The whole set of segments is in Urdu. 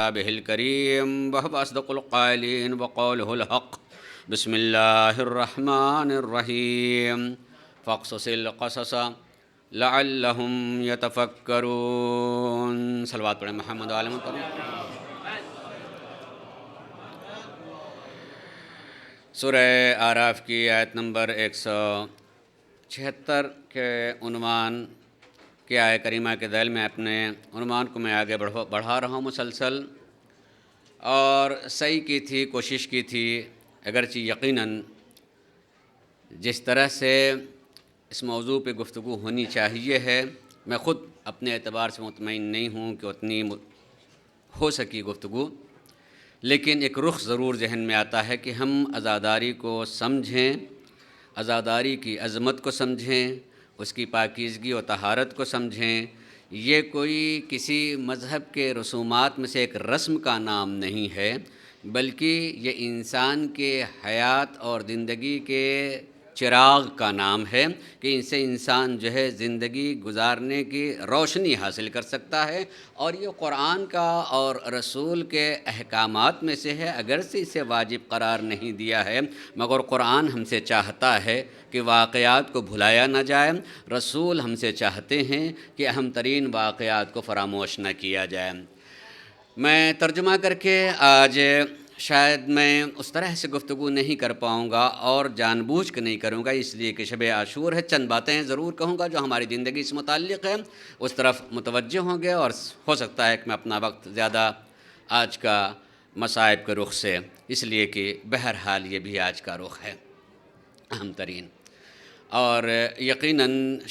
كتابه الكريم وهو أصدق القائلين وقوله الحق. بسم الله الرحمن الرحيم. فاقصص القصص لعلهم يتفكرون. صلوات پڑھیں محمد علیہ وسلم. سورہ اعراف کی آیت نمبر 176 کے عنوان کہ آیہ کریمہ کے ذیل میں اپنے عنوان کو میں آگے بڑھا رہا ہوں مسلسل، اور صحیح کی تھی، کوشش کی تھی، اگرچہ یقیناً جس طرح سے اس موضوع پہ گفتگو ہونی چاہیے ہے، میں خود اپنے اعتبار سے مطمئن نہیں ہوں کہ اتنی ہو سکی گفتگو، لیکن ایک رخ ضرور ذہن میں آتا ہے کہ ہم عزاداری کو سمجھیں، عزاداری کی عظمت کو سمجھیں، اس کی پاکیزگی و طہارت کو سمجھیں. یہ کوئی کسی مذہب کے رسومات میں سے ایک رسم کا نام نہیں ہے، بلکہ یہ انسان کے حیات اور زندگی کے چراغ کا نام ہے کہ ان سے انسان جو ہے زندگی گزارنے کی روشنی حاصل کر سکتا ہے. اور یہ قرآن کا اور رسول کے احکامات میں سے ہے، اگرچہ اسے واجب قرار نہیں دیا ہے، مگر قرآن ہم سے چاہتا ہے کہ واقعات کو بھلایا نہ جائے. رسول ہم سے چاہتے ہیں کہ اہم ترین واقعات کو فراموش نہ کیا جائے. میں ترجمہ کر کے آج شاید میں اس طرح سے گفتگو نہیں کر پاؤں گا، اور جان بوجھ کے نہیں کروں گا، اس لیے کہ شب عاشور ہے. چند باتیں ضرور کہوں گا جو ہماری زندگی سے متعلق ہیں، اس طرف متوجہ ہوں گے، اور ہو سکتا ہے کہ میں اپنا وقت زیادہ آج کا مصائب کے رخ سے، اس لیے کہ بہرحال یہ بھی آج کا رخ ہے اہم ترین. اور یقیناً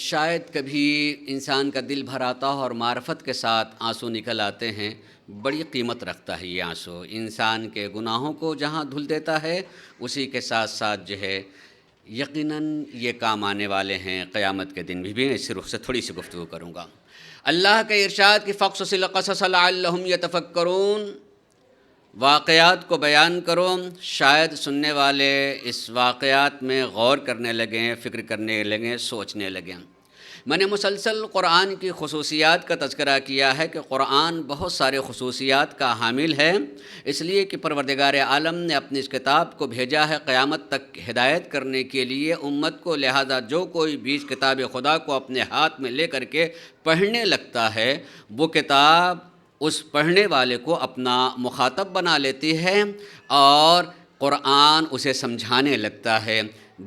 شاید کبھی انسان کا دل بھر آتا ہو اور معرفت کے ساتھ آنسو نکل آتے ہیں. بڑی قیمت رکھتا ہے یہ آنسو، انسان کے گناہوں کو جہاں دھل دیتا ہے، اسی کے ساتھ ساتھ جو ہے یقیناً یہ کام آنے والے ہیں قیامت کے دن بھی. اس رخ سے تھوڑی سی گفتگو کروں گا. اللہ کا ارشاد کہ فَاقْصُصِ الْقَصَصَ لَعَلَّهُمْ يَتَفَكَّرُونَ، واقعات کو بیان کرو، شاید سننے والے اس واقعات میں غور کرنے لگیں، فکر کرنے لگیں، سوچنے لگیں. میں نے مسلسل قرآن کی خصوصیات کا تذکرہ کیا ہے کہ قرآن بہت سارے خصوصیات کا حامل ہے، اس لیے کہ پروردگار عالم نے اپنی اس کتاب کو بھیجا ہے قیامت تک ہدایت کرنے کے لیے امت کو. لہذا جو کوئی بیچ کتاب خدا کو اپنے ہاتھ میں لے کر کے پڑھنے لگتا ہے، وہ کتاب اس پڑھنے والے کو اپنا مخاطب بنا لیتی ہے، اور قرآن اسے سمجھانے لگتا ہے.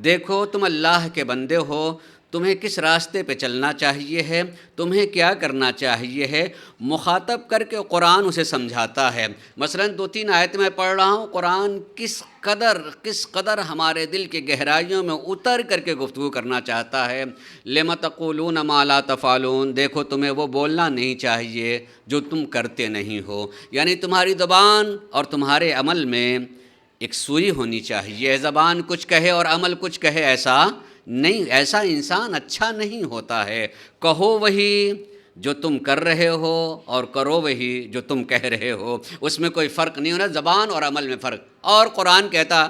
دیکھو تم اللہ کے بندے ہو، تمہیں کس راستے پہ چلنا چاہیے ہے، تمہیں کیا کرنا چاہیے ہے. مخاطب کر کے قرآن اسے سمجھاتا ہے. مثلا 2-3 آیت میں پڑھ رہا ہوں، قرآن کس قدر ہمارے دل کی گہرائیوں میں اتر کر کے گفتگو کرنا چاہتا ہے. لِمَ تَقُولُونَ مَا لَا تَفْعَلُونَ، دیکھو تمہیں وہ بولنا نہیں چاہیے جو تم کرتے نہیں ہو. یعنی تمہاری زبان اور تمہارے عمل میں ایک سوئی ہونی چاہیے. زبان کچھ کہے اور عمل کچھ کہے، ایسا نہیں، ایسا انسان اچھا نہیں ہوتا ہے. کہو وہی جو تم کر رہے ہو اور کرو وہی جو تم کہہ رہے ہو، اس میں کوئی فرق نہیں ہونا. زبان اور عمل میں فرق. اور قرآن کہتا،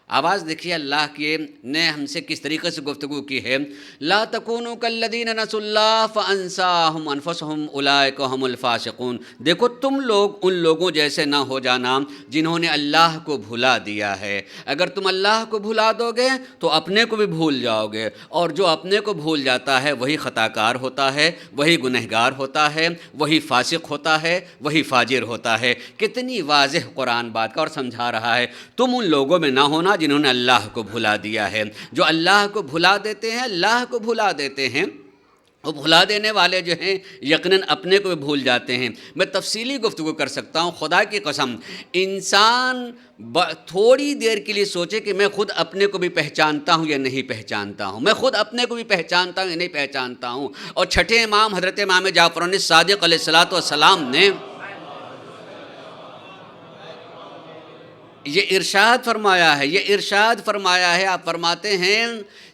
آواز دیکھیے اللہ کی نے ہم سے کس طریقے سے گفتگو کی ہے. لا تکونوا کالذین نسوا اللہ فانساہم انفسہم اولئک هم الفاسقون. دیکھو تم لوگ ان لوگوں جیسے نہ ہو جانا جنہوں نے اللہ کو بھلا دیا ہے. اگر تم اللہ کو بھلا دو گے تو اپنے کو بھی بھول جاؤ گے، اور جو اپنے کو بھول جاتا ہے وہی خطا کار ہوتا ہے، وہی گنہگار ہوتا ہے، وہی فاسق ہوتا ہے، وہی فاجر ہوتا ہے. کتنی واضح قرآن بات کا اور سمجھا رہا ہے. تم ان لوگوں میں نہ ہونا جنہوں نے اللہ کو بھلا دیا ہے. جو اللہ کو بھلا دیتے ہیں، اللہ کو بھلا دیتے ہیں، وہ بھلا دینے والے جو ہیں یقیناً اپنے کو بھی بھول جاتے ہیں. میں تفصیلی گفتگو کر سکتا ہوں. خدا کی قسم انسان تھوڑی دیر کے لیے سوچے کہ میں خود اپنے کو بھی پہچانتا ہوں یا نہیں پہچانتا ہوں، میں خود اپنے کو بھی پہچانتا ہوں یا نہیں پہچانتا ہوں. اور چھٹے امام حضرت امام جعفر صادق علیہ السلام نے یہ ارشاد فرمایا ہے. آپ فرماتے ہیں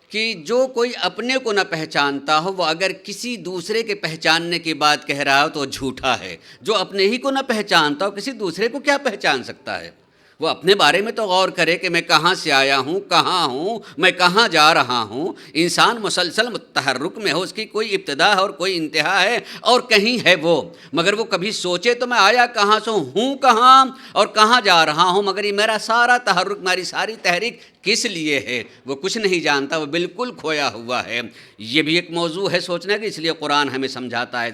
کہ جو کوئی اپنے کو نہ پہچانتا ہو، وہ اگر کسی دوسرے کے پہچاننے کی بات کہہ رہا ہو تو وہ جھوٹا ہے. جو اپنے ہی کو نہ پہچانتا ہو، کسی دوسرے کو کیا پہچان سکتا ہے؟ وہ اپنے بارے میں تو غور کرے کہ میں کہاں سے آیا ہوں، کہاں ہوں، میں کہاں جا رہا ہوں۔ انسان مسلسل تحرک میں ہو، اس کی کوئی ابتدا ہے اور کوئی انتہا ہے اور کہیں ہے وہ، مگر وہ کبھی سوچے تو میں آیا کہاں سے ہوں کہاں اور کہاں جا رہا ہوں، مگر یہ میرا سارا تحرک، میری ساری تحریک کس لیے ہے، وہ کچھ نہیں جانتا، وہ بالکل کھویا ہوا ہے۔ یہ بھی ایک موضوع ہے سوچنے کی، اس لیے قرآن ہمیں سمجھاتا ہے۔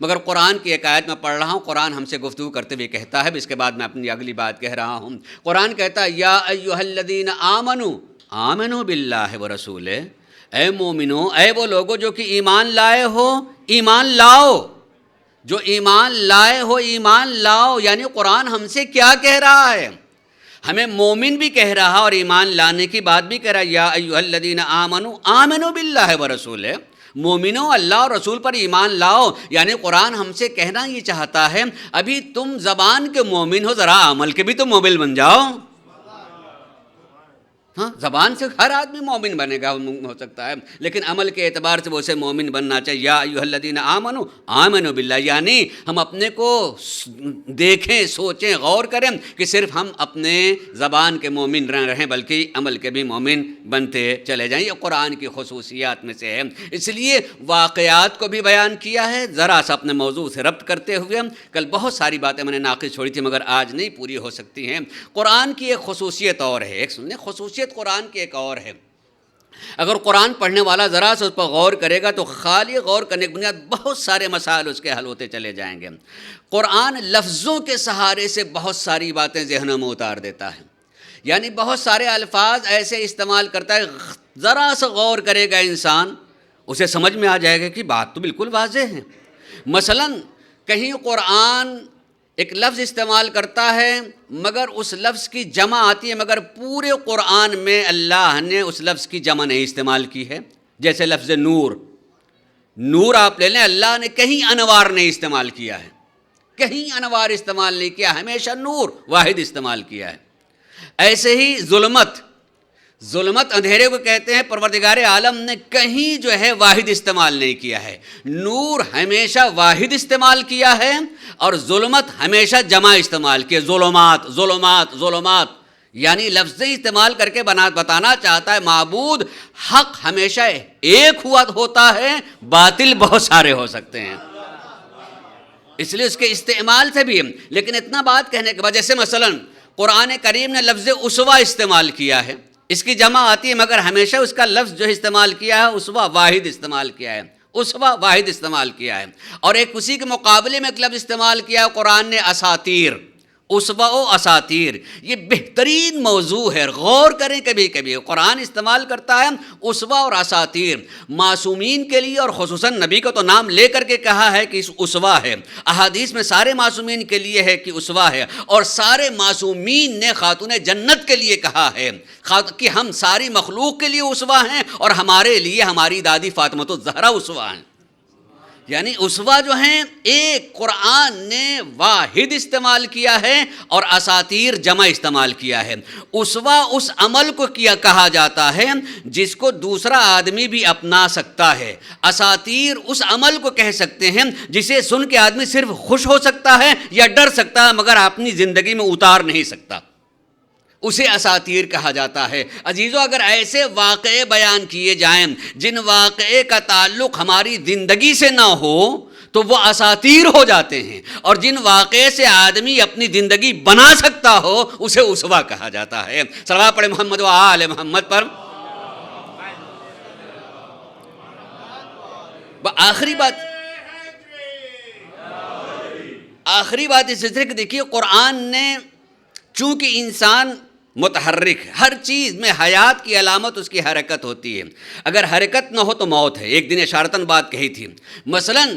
مگر قرآن کی ایک آیت میں پڑھ رہا ہوں، قرآن ہم سے گفتگو کرتے ہوئے کہتا ہے، اس کے بعد میں اپنی اگلی بات کہہ رہا ہوں۔ قرآن کہتا ہے یا ایھا الذین آمنوا آمنوا باللہ ورسولہ، اے مومنو، اے وہ لوگوں جو کہ ایمان لائے ہو، ایمان لاؤ، جو ایمان لائے ہو ایمان لاؤ۔ یعنی قرآن ہم سے کیا کہہ رہا ہے؟ ہمیں مومن بھی کہہ رہا اور ایمان لانے کی بات بھی کہہ رہا ہے، یا ایھا الذین آمنوا آمنوا باللہ ورسولہ، مومنوں اللہ اور رسول پر ایمان لاؤ۔ یعنی قرآن ہم سے کہنا یہ چاہتا ہے ابھی تم زبان کے مومن ہو، ذرا عمل کے بھی تو مومن بن جاؤ۔ ہاں، زبان سے ہر آدمی مومن بنے گا ہو سکتا ہے، لیکن عمل کے اعتبار سے وہ اسے مومن بننا چاہیے۔ یا ایھا الذین آمنوا آمنوا باللہ، یعنی ہم اپنے کو دیکھیں، سوچیں، غور کریں کہ صرف ہم اپنے زبان کے مومن نہ رہیں بلکہ عمل کے بھی مومن بنتے چلے جائیں۔ یہ قرآن کی خصوصیات میں سے ہے، اس لیے واقعات کو بھی بیان کیا ہے ذرا سا اپنے موضوع سے ربط کرتے ہوئے۔ کل بہت ساری باتیں میں نے ناقص چھوڑی تھی مگر آج نہیں پوری ہو سکتی ہیں۔ قرآن کی ایک خصوصیت اور ہے، ایک سنیں، خصوصیت قرآن کی ایک اور ہے۔ اگر قرآن پڑھنے والا ذرا سے اس پر غور کرے گا تو خالی غور کرنے کی بنیاد بہت سارے مسائل اس کے حل ہوتے چلے جائیں گے۔ قرآن لفظوں کے سہارے سے بہت ساری باتیں ذہنوں میں اتار دیتا ہے، یعنی بہت سارے الفاظ ایسے استعمال کرتا ہے، ذرا سا غور کرے گا انسان اسے سمجھ میں آ جائے گا کہ بات تو بالکل واضح ہے۔ مثلاً کہیں قرآن ایک لفظ استعمال کرتا ہے مگر اس لفظ کی جمع آتی ہے، مگر پورے قرآن میں اللہ نے اس لفظ کی جمع نہیں استعمال کی ہے۔ جیسے لفظ نور، نور آپ لے لیں، اللہ نے کہیں انوار نہیں استعمال کیا ہے، کہیں انوار استعمال نہیں کیا، ہمیشہ نور واحد استعمال کیا ہے۔ ایسے ہی ظلمت، ظلمت اندھیرے کو کہتے ہیں، پروردگار عالم نے کہیں جو ہے واحد استعمال نہیں کیا ہے۔ نور ہمیشہ واحد استعمال کیا ہے اور ظلمت ہمیشہ جمع استعمال کی ہے، ظلمات ظلمات ظلمات، یعنی لفظیں استعمال کر کے بتانا چاہتا ہے معبود حق ہمیشہ ایک ہوا ہوتا ہے، باطل بہت سارے ہو سکتے ہیں، اس لیے اس کے استعمال سے بھی۔ لیکن اتنا بات کہنے کے بعد، جیسے مثلاً قرآن کریم نے لفظ اسوہ استعمال کیا ہے، اس کی جمع آتی ہے مگر ہمیشہ اس کا لفظ جو استعمال کیا ہے اسوہ واحد استعمال کیا ہے، اسوہ واحد استعمال کیا ہے۔ اور ایک اسی کے مقابلے میں ایک لفظ استعمال کیا ہے قرآن نے، اساطیر، اسوہ و اساطیر۔ یہ بہترین موضوع ہے، غور کریں کبھی کبھی قرآن استعمال کرتا ہے اسوہ اور اساطیر، معصومین کے لیے، اور خصوصاً نبی کو تو نام لے کر کے کہا ہے کہ اسوہ ہے، احادیث میں سارے معصومین کے لیے ہے کہ اسوہ ہے، اور سارے معصومین نے خاتون جنت کے لیے کہا ہے کہ ہم ساری مخلوق کے لیے اسوہ ہیں اور ہمارے لیے ہماری دادی فاطمہ الزہرا اسوہ ہیں۔ یعنی اسوہ جو ہیں ایک قرآن نے واحد استعمال کیا ہے اور اساطیر جمع استعمال کیا ہے۔ اسوہ اس عمل کو کہا جاتا ہے جس کو دوسرا آدمی بھی اپنا سکتا ہے، اساطیر اس عمل کو کہہ سکتے ہیں جسے سن کے آدمی صرف خوش ہو سکتا ہے یا ڈر سکتا ہے مگر اپنی زندگی میں اتار نہیں سکتا، اسے اساطیر کہا جاتا ہے۔ عزیزو، اگر ایسے واقعے بیان کیے جائیں جن واقعے کا تعلق ہماری زندگی سے نہ ہو تو وہ اساطیر ہو جاتے ہیں، اور جن واقعے سے آدمی اپنی زندگی بنا سکتا ہو اسے اسوہ کہا جاتا ہے۔ صلوات پڑھیں محمد و آل محمد پر۔ آخری بات اس سلسلے کی دیکھیے، قرآن نے چونکہ انسان متحرک ہے، ہر چیز میں حیات کی علامت اس کی حرکت ہوتی ہے، اگر حرکت نہ ہو تو موت ہے۔ ایک دن اشارتاً بات کہی تھی، مثلاً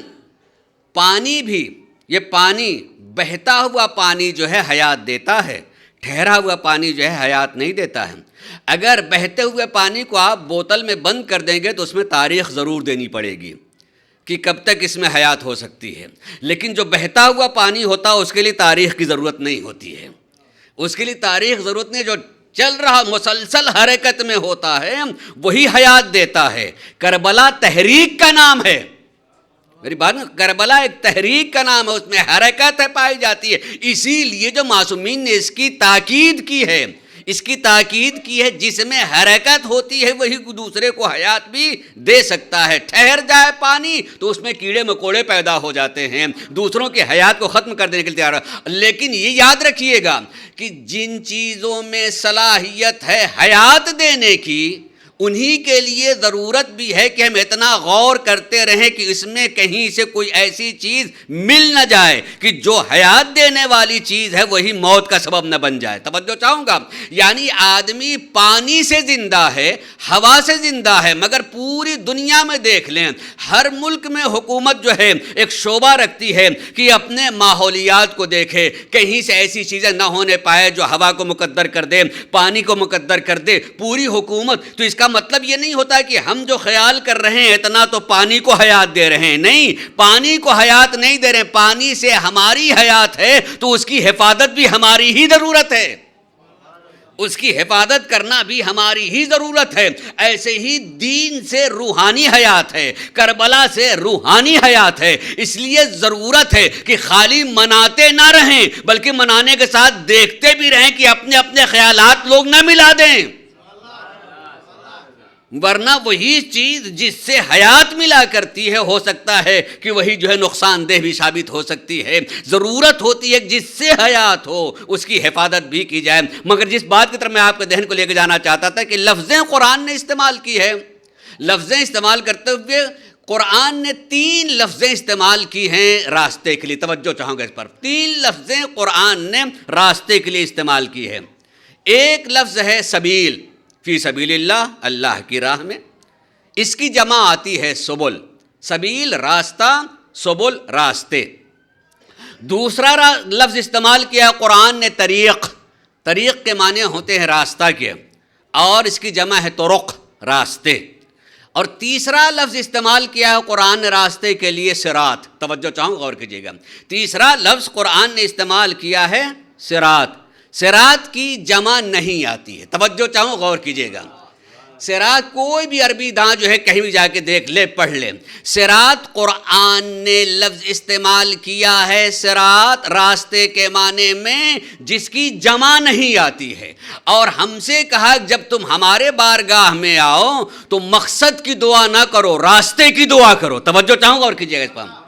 پانی بھی، یہ پانی، بہتا ہوا پانی جو ہے حیات دیتا ہے، ٹھہرا ہوا پانی جو ہے حیات نہیں دیتا ہے۔ اگر بہتے ہوئے پانی کو آپ بوتل میں بند کر دیں گے تو اس میں تاریخ ضرور دینی پڑے گی کہ کب تک اس میں حیات ہو سکتی ہے، لیکن جو بہتا ہوا پانی ہوتا ہے اس کے لیے تاریخ کی ضرورت نہیں ہوتی ہے، اس کے لیے تاریخ ضرورت نہیں، جو چل رہا مسلسل حرکت میں ہوتا ہے وہی حیات دیتا ہے۔ کربلا تحریک کا نام ہے، میری بات میں، کربلا ایک تحریک کا نام ہے، اس میں حرکت ہے پائی جاتی ہے، اسی لیے جو معصومین نے اس کی تاکید کی ہے، جس میں حرکت ہوتی ہے وہی دوسرے کو حیات بھی دے سکتا ہے۔ ٹھہر جائے پانی تو اس میں کیڑے مکوڑے پیدا ہو جاتے ہیں، دوسروں کی حیات کو ختم کر دینے کے لیے تیار ہے۔ لیکن یہ یاد رکھیے گا کہ جن چیزوں میں صلاحیت ہے حیات دینے کی، انہی کے لیے ضرورت بھی ہے کہ ہم اتنا غور کرتے رہیں کہ اس میں کہیں سے کوئی ایسی چیز مل نہ جائے کہ جو حیات دینے والی چیز ہے وہی موت کا سبب نہ بن جائے۔ توجہ چاہوں گا، یعنی آدمی پانی سے زندہ ہے، ہوا سے زندہ ہے، مگر پوری دنیا میں دیکھ لیں، ہر ملک میں حکومت جو ہے ایک شعبہ رکھتی ہے کہ اپنے ماحولیات کو دیکھے، کہیں سے ایسی چیزیں نہ ہونے پائے جو ہوا کو مقدر کر دے، پانی کو مقدر کر دے، پوری حکومت۔ تو اس کا مطلب یہ نہیں ہوتا کہ ہم جو خیال کر رہے ہیں اتنا تو پانی کو حیات دے رہے ہیں، نہیں، پانی کو حیات نہیں دے رہے ہیں، پانی سے ہماری حیات ہے تو اس کی حفاظت بھی ہماری ہی ضرورت ہے، اس کی حفاظت کرنا بھی ہماری ہی ضرورت ہے۔ ایسے ہی دین سے روحانی حیات ہے، کربلا سے روحانی حیات ہے، اس لیے ضرورت ہے کہ خالی مناتے نہ رہیں بلکہ منانے کے ساتھ دیکھتے بھی رہیں کہ اپنے اپنے خیالات لوگ نہ ملا دیں، ورنہ وہی چیز جس سے حیات ملا کرتی ہے ہو سکتا ہے کہ وہی جو ہے نقصان دہ بھی ثابت ہو سکتی ہے۔ ضرورت ہوتی ہے جس سے حیات ہو اس کی حفاظت بھی کی جائے۔ مگر جس بات کی طرف میں آپ کے ذہن کو لے کے جانا چاہتا تھا کہ لفظیں قرآن نے استعمال کی ہے، لفظیں استعمال کرتے ہوئے قرآن نے 3 لفظیں استعمال کی ہیں راستے کے لیے۔ توجہ چاہوں گا اس پر، 3 لفظیں قرآن نے راستے کے لیے استعمال کی ہے۔ ایک لفظ ہے سبیل، فی سبیل اللہ، اللہ کی راہ میں، اس کی جمع آتی ہے سبل، سبیل راستہ، سبل راستے۔ دوسرا لفظ استعمال کیا قرآن نے طریق، طریق کے معنی ہوتے ہیں راستہ کے، اور اس کی جمع ہے طرق، راستے۔ اور تیسرا لفظ استعمال کیا ہے قرآن نے راستے کے لیے صراط۔ توجہ چاہوں غور کیجیے گا، تیسرا لفظ قرآن نے استعمال کیا ہے صراط۔ صراط کی جمع نہیں آتی ہے، توجہ چاہوں غور کیجیے گا۔ صراط کوئی بھی عربی داں جو ہے کہیں بھی جا کے دیکھ لے، پڑھ لے، صراط قرآن نے لفظ استعمال کیا ہے صراط راستے کے معنی میں جس کی جمع نہیں آتی ہے، اور ہم سے کہا جب تم ہمارے بارگاہ میں آؤ تو مقصد کی دعا نہ کرو، راستے کی دعا کرو۔ توجہ چاہوں گا اور کیجیے گا اس پر،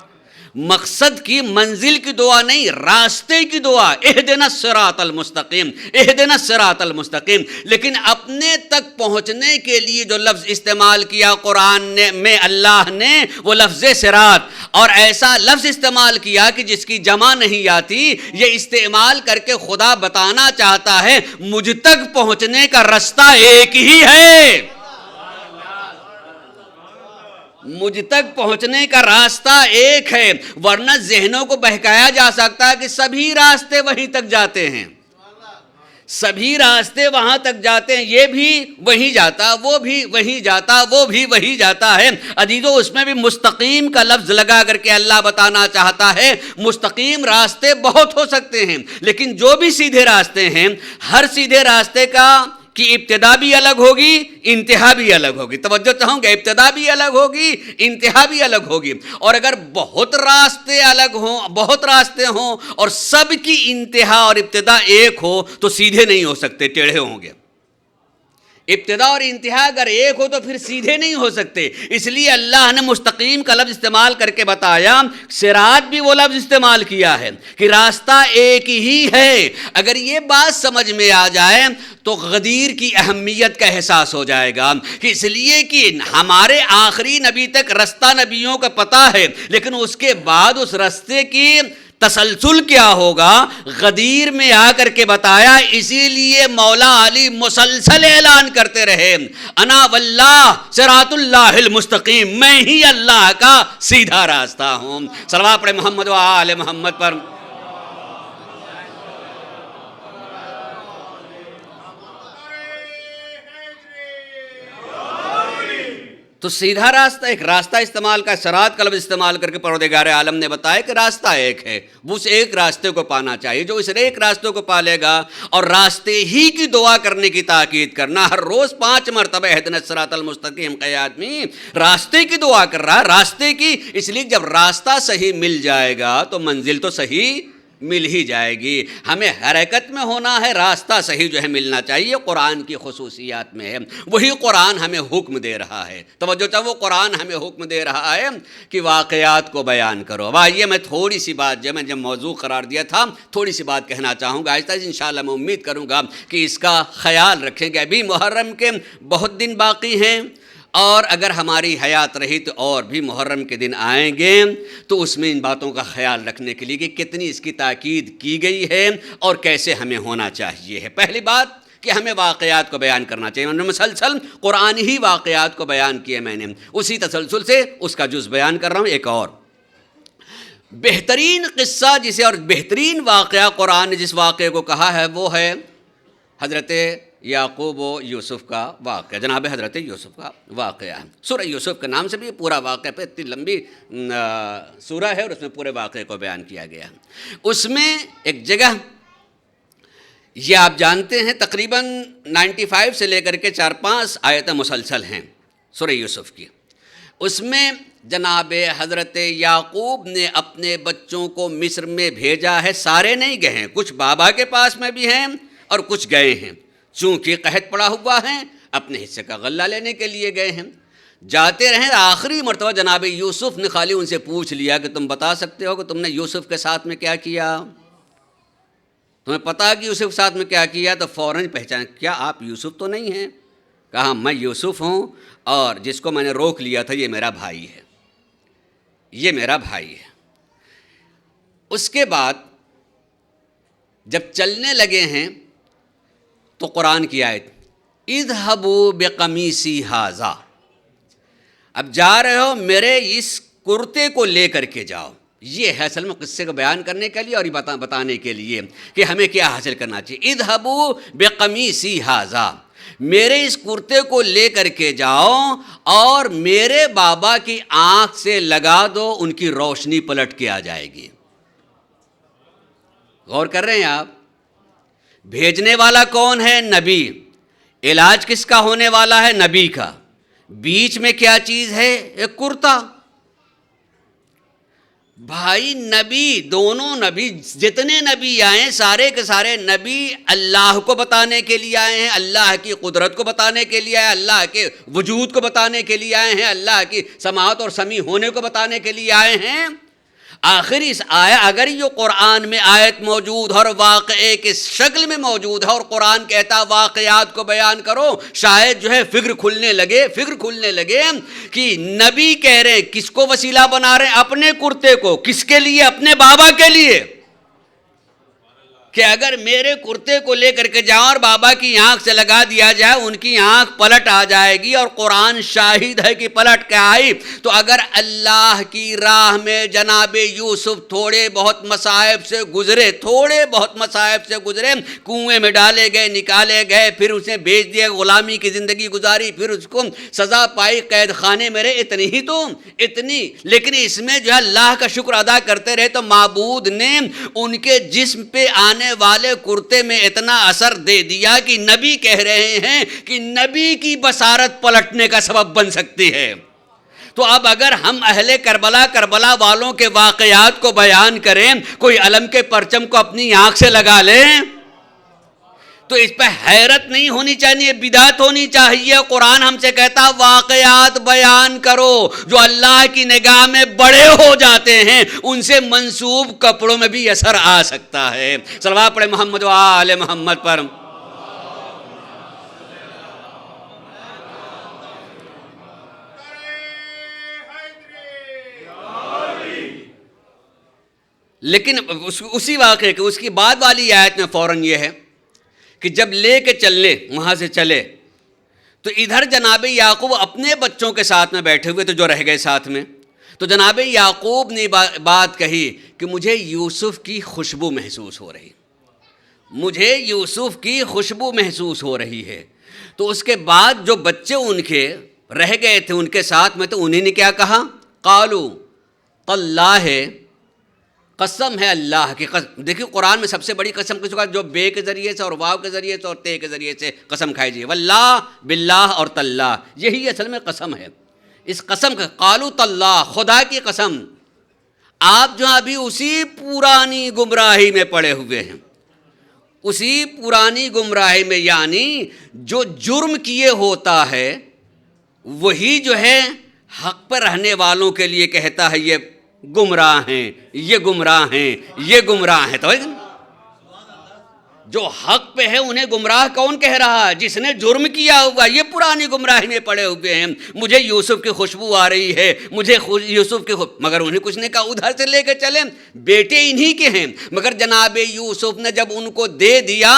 مقصد کی منزل کی دعا نہیں، راستے کی دعا، اہدنا الصراط المستقیم، اہدنا الصراط المستقیم۔ لیکن اپنے تک پہنچنے کے لیے جو لفظ استعمال کیا قرآن میں اللہ نے وہ لفظ صراط، اور ایسا لفظ استعمال کیا کہ جس کی جمع نہیں آتی، یہ استعمال کر کے خدا بتانا چاہتا ہے مجھ تک پہنچنے کا راستہ ایک ہی ہے، مجھ تک پہنچنے کا راستہ ایک ہے، ورنہ ذہنوں کو بہکایا جا سکتا ہے کہ سبھی راستے وہیں تک جاتے ہیں، سبھی راستے وہاں تک جاتے ہیں، یہ بھی وہیں جاتا، وہ بھی وہیں جاتا، وہ بھی وہیں جاتا ہے۔ عزیزو، اس میں بھی مستقیم کا لفظ لگا کر کے اللہ بتانا چاہتا ہے مستقیم راستے بہت ہو سکتے ہیں، لیکن جو بھی سیدھے راستے ہیں، ہر سیدھے راستے کی ابتدا بھی الگ ہوگی، انتہا بھی الگ ہوگی۔ توجہ چاہوں گا، ابتدا بھی الگ ہوگی، انتہا بھی الگ ہوگی۔ اور اگر بہت راستے الگ ہوں، بہت راستے ہوں اور سب کی انتہا اور ابتدا ایک ہو تو سیدھے نہیں ہو سکتے، ٹیڑھے ہوں گے۔ ابتدا اور انتہا اگر ایک ہو تو پھر سیدھے نہیں ہو سکتے، اس لیے اللہ نے مستقیم کا لفظ استعمال کر کے بتایا، صراط بھی وہ لفظ استعمال کیا ہے کہ راستہ ایک ہی ہے۔ اگر یہ بات سمجھ میں آ جائے تو غدیر کی اہمیت کا احساس ہو جائے گا، کہ اس لیے کہ ہمارے آخری نبی تک رستہ نبیوں کا پتہ ہے، لیکن اس کے بعد اس رستے کی تسلسل کیا ہوگا غدیر میں آ کر کے بتایا۔ اسی لیے مولا علی مسلسل اعلان کرتے رہے، انا واللہ صراط اللہ المستقیم، میں ہی اللہ کا سیدھا راستہ ہوں۔ صلوات پڑھیں محمد و آل محمد پر۔ تو سیدھا راستہ، ایک راستہ استعمال کا، صراط کا لفظ استعمال کر کے پروردگار عالم نے بتایا کہ راستہ ایک ہے، وہ اس ایک راستے کو پانا چاہیے۔ جو اس ایک راستے کو پالے گا اور راستے ہی کی دعا کرنے کی تاکید کرنا، ہر روز 5 مرتبہ اہدنا الصراط المستقیم کہ آدمی راستے کی دعا کر رہا ہے، راستے کی، اس لیے جب راستہ صحیح مل جائے گا تو منزل تو صحیح مل ہی جائے گی۔ ہمیں حرکت میں ہونا ہے، راستہ صحیح جو ہے ملنا چاہیے، قرآن کی خصوصیات میں ہے۔ وہی قرآن ہمیں حکم دے رہا ہے، توجہ چاہو، وہ قرآن ہمیں حکم دے رہا ہے کہ واقعات کو بیان کرو۔ اب آئیے میں تھوڑی سی بات، جب میں موضوع قرار دیا تھا، تھوڑی سی بات کہنا چاہوں گا آہستہ انشاءاللہ۔ میں امید کروں گا کہ اس کا خیال رکھیں گے۔ ابھی محرم کے بہت دن باقی ہیں، اور اگر ہماری حیات رہی تو اور بھی محرم کے دن آئیں گے، تو اس میں ان باتوں کا خیال رکھنے کے لیے کہ کتنی اس کی تاکید کی گئی ہے اور کیسے ہمیں ہونا چاہیے ہے۔ پہلی بات کہ ہمیں واقعات کو بیان کرنا چاہیے۔ میں نے مسلسل قرآن ہی واقعات کو بیان کیے، میں نے اسی تسلسل سے اس کا جز بیان کر رہا ہوں۔ ایک اور بہترین قصہ جسے اور بہترین واقعہ قرآن نے جس واقعے کو کہا ہے وہ ہے حضرت یعقوب و یوسف کا واقعہ، جناب حضرت یوسف کا واقعہ۔ سورہ یوسف کے نام سے بھی پورا واقعہ پہ اتنی لمبی سورہ ہے اور اس میں پورے واقعے کو بیان کیا گیا۔ اس میں ایک جگہ یہ آپ جانتے ہیں تقریباً 95 سے لے کر کے 4-5 آیتیں مسلسل ہیں سورہ یوسف کی۔ اس میں جناب حضرت یعقوب نے اپنے بچوں کو مصر میں بھیجا ہے، سارے نہیں گئے ہیں، کچھ بابا کے پاس میں بھی ہیں اور کچھ گئے ہیں، چونکہ قحط پڑا ہوا ہے اپنے حصے کا غلہ لینے کے لیے گئے ہیں۔ جاتے رہیں، آخری مرتبہ جناب یوسف نے خالی ان سے پوچھ لیا کہ تم بتا سکتے ہو کہ تم نے یوسف کے ساتھ میں کیا کیا؟ تمہیں پتا کہ یوسف کے ساتھ میں کیا کیا؟ تو فوراً پہچان، کیا آپ یوسف تو نہیں ہیں؟ کہا میں یوسف ہوں، اور جس کو میں نے روک لیا تھا یہ میرا بھائی ہے، یہ میرا بھائی ہے۔ اس کے بعد جب چلنے لگے ہیں تو قرآن کی آیت اذهبوا بقمیصی ھذا، اب جا رہے ہو میرے اس کرتے کو لے کر کے جاؤ۔ یہ ہے اصل میں قصے کو بیان کرنے کے لیے اور یہ بتانے کے لیے کہ ہمیں کیا حاصل کرنا چاہیے۔ اذهبوا بقمیصی ھذا، میرے اس کرتے کو لے کر کے جاؤ اور میرے بابا کی آنکھ سے لگا دو، ان کی روشنی پلٹ کے آ جائے گی۔ غور کر رہے ہیں آپ؟ بھیجنے والا کون ہے؟ نبی۔ علاج کس کا ہونے والا ہے؟ نبی کا۔ بیچ میں کیا چیز ہے؟ ایک کرتا۔ بھائی نبی، دونوں نبی، جتنے نبی آئے سارے کے سارے نبی اللہ کو بتانے کے لیے آئے ہیں، اللہ کی قدرت کو بتانے کے لیے آئے، اللہ کے وجود کو بتانے کے لیے آئے ہیں، اللہ کی سماعت اور سمیع ہونے کو بتانے کے لیے آئے ہیں۔ آخر اس اگر یہ قرآن میں آیت موجود اور واقعے کے شکل میں موجود ہے اور قرآن کہتا واقعات کو بیان کرو، شاید جو ہے فکر کھلنے لگے کہ نبی کہہ رہے ہیں کس کو وسیلہ بنا رہے ہیں؟ اپنے کرتے کو۔ کس کے لیے؟ اپنے بابا کے لیے، کہ اگر میرے کرتے کو لے کر کے جاؤ اور بابا کی آنکھ سے لگا دیا جائے، ان کی آنکھ پلٹ آ جائے گی، اور قرآن شاہد ہے کہ پلٹ کے آئی۔ تو اگر اللہ کی راہ میں جناب یوسف تھوڑے بہت مصائب سے گزرے، کنویں میں ڈالے گئے، نکالے گئے، پھر اسے بیچ دیا، غلامی کی زندگی گزاری، پھر اس کو سزا پائی، قید خانے میں رہے، اتنی، لیکن اس میں جو ہے اللہ کا شکر ادا کرتے رہے، تو معبود نے ان کے جسم پہ آنے والے کرتے میں اتنا اثر دے دیا کہ نبی کہہ رہے ہیں کہ نبی کی بصارت پلٹنے کا سبب بن سکتی ہے۔ تو اب اگر ہم اہل کربلا والوں کے واقعات کو بیان کریں، کوئی علم کے پرچم کو اپنی آنکھ سے لگا لیں، تو اس پہ حیرت نہیں ہونی چاہیے، بدعت ہونی چاہیے۔ قرآن ہم سے کہتا واقعات بیان کرو جو اللہ کی نگاہ میں بڑے ہو جاتے ہیں، ان سے منسوب کپڑوں میں بھی اثر آ سکتا ہے۔ صلوات پڑھے محمد و آل محمد پر۔ لیکن اسی واقعے کے اس کی بعد والی آیت میں فوراً یہ ہے کہ جب لے کے چلے، وہاں سے چلے، تو ادھر جناب یعقوب اپنے بچوں کے ساتھ میں بیٹھے ہوئے تو جو رہ گئے ساتھ میں، تو جناب یعقوب نے بات کہی کہ مجھے یوسف کی خوشبو محسوس ہو رہی ہے۔ تو اس کے بعد جو بچے ان کے رہ گئے تھے ان کے ساتھ میں، تو انہیں نے کیا کہا؟ قالوا تاللہ، قسم ہے اللہ کی قسم۔ دیکھیے قرآن میں سب سے بڑی قسم کس کو جو بے کے ذریعے سے اور واو کے ذریعے سے اور تے کے ذریعے سے قسم کھائی جائے، واللہ، باللہ اور تاللہ، یہی اصل میں قسم ہے۔ اس قسم کا قالوا تاللہ، خدا کی قسم، آپ جو ابھی اسی پرانی گمراہی میں پڑے ہوئے ہیں، اسی پرانی گمراہی میں، یعنی جو جرم کیے ہوتا ہے وہی جو ہے حق پر رہنے والوں کے لیے کہتا ہے یہ گمراہ ہیں، یہ گمراہ ہیں، یہ گمراہ ہیں۔ تو جو حق پہ ہے انہیں گمراہ کون کہہ رہا ہے؟ جس نے جرم کیا ہوا، یہ پرانی گمراہی میں پڑے ہوئے ہیں، مجھے یوسف کی خوشبو آ رہی ہے، مجھے یوسف کی مگر انہیں کچھ نے کہا ادھر سے لے کے چلیں، بیٹے انہی کے ہیں، مگر جناب یوسف نے جب ان کو دے دیا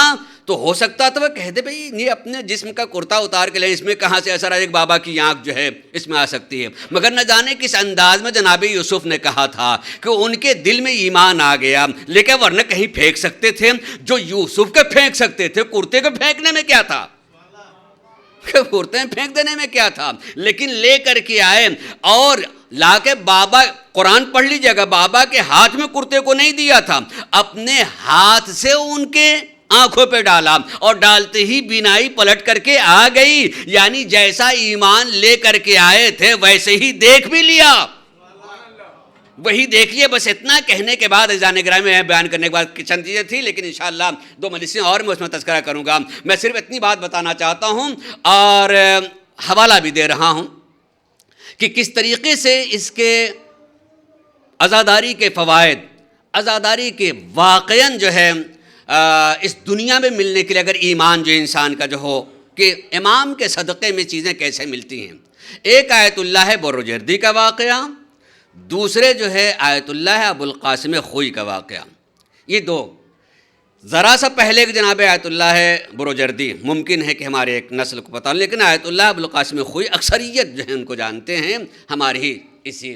تو ہو سکتا تھا وہ کہہ دے بھئی یہ اپنے جسم کا کرتا اتار کے لیں، اس میں کہاں سے اثر آئے، ایک بابا کی آنکھ جو ہے اس میں آ سکتی ہے، مگر نہ جانے کس انداز میں جناب یوسف نے کہا تھا کہ ان کے دل میں ایمان آ گیا، لیکن ورنہ کہیں پھینک سکتے تھے، جو یوسف کے پھینک سکتے تھے، کرتے کے پھینکنے میں کیا تھا، کرتے میں پھینک دینے میں کیا تھا، لیکن لے کر کے آئے اور لا کے بابا، قرآن پڑھ لیجئے گا، بابا کے ہاتھ میں کرتے کو نہیں دیا تھا، اپنے ہاتھ سے ان کے آنکھوں پہ ڈالا، اور ڈالتے ہی بینائی پلٹ کر کے آ گئی، یعنی جیسا ایمان لے کر کے آئے تھے ویسے ہی دیکھ بھی لیا، وہی دیکھ لیے۔ بس اتنا کہنے کے بعد عزیزان گرامی، میں بیان کرنے کے بعد چند چیزیں تھیں لیکن انشاءاللہ 2 مجلسیں اور میں اس میں تذکرہ کروں گا، میں صرف اتنی بات بتانا چاہتا ہوں اور حوالہ بھی دے رہا ہوں کہ کس طریقے سے اس کے عزاداری کے فوائد، عزاداری کے واقعاً جو ہے اس دنیا میں ملنے کے لیے اگر ایمان جو انسان کا جو ہو کہ امام کے صدقے میں چیزیں کیسے ملتی ہیں۔ ایک آیت اللہ ہے بروجردی کا واقعہ، دوسرے جو ہے آیت اللہ ہے ابو القاسم خوئی کا واقعہ، یہ دو ذرا سا پہلے کہ جناب آیت اللہ ہے بروجردی ممکن ہے کہ ہمارے ایک نسل کو پتہ ہو، لیکن آیت اللہ ابو القاسم خوئی اکثریت جو ہے ان کو جانتے ہیں، ہماری ہی اسی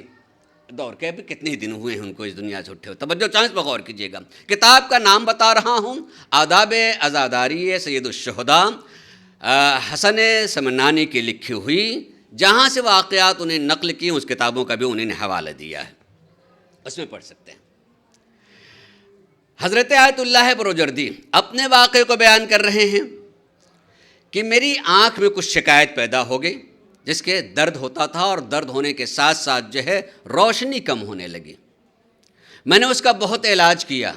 دور کے، ابھی کتنے دن ہوئے ہیں ان کو اس دنیا سے اٹھے ہوئے۔ توجہ چانس پہ غور کیجیے گا، کتاب کا نام بتا رہا ہوں، آداب عزاداری سید الشہداء، حسن سمنانی کی لکھی ہوئی، جہاں سے واقعات انہیں نقل کی اس کتابوں کا بھی انہیں نے حوالہ دیا ہے، اس میں پڑھ سکتے ہیں۔ حضرت آیت اللہ بروجردی اپنے واقعے کو بیان کر رہے ہیں کہ میری آنکھ میں کچھ شکایت پیدا ہو گئی، جس کے درد ہوتا تھا اور درد ہونے کے ساتھ ساتھ جو ہے روشنی کم ہونے لگی، میں نے اس کا بہت علاج کیا،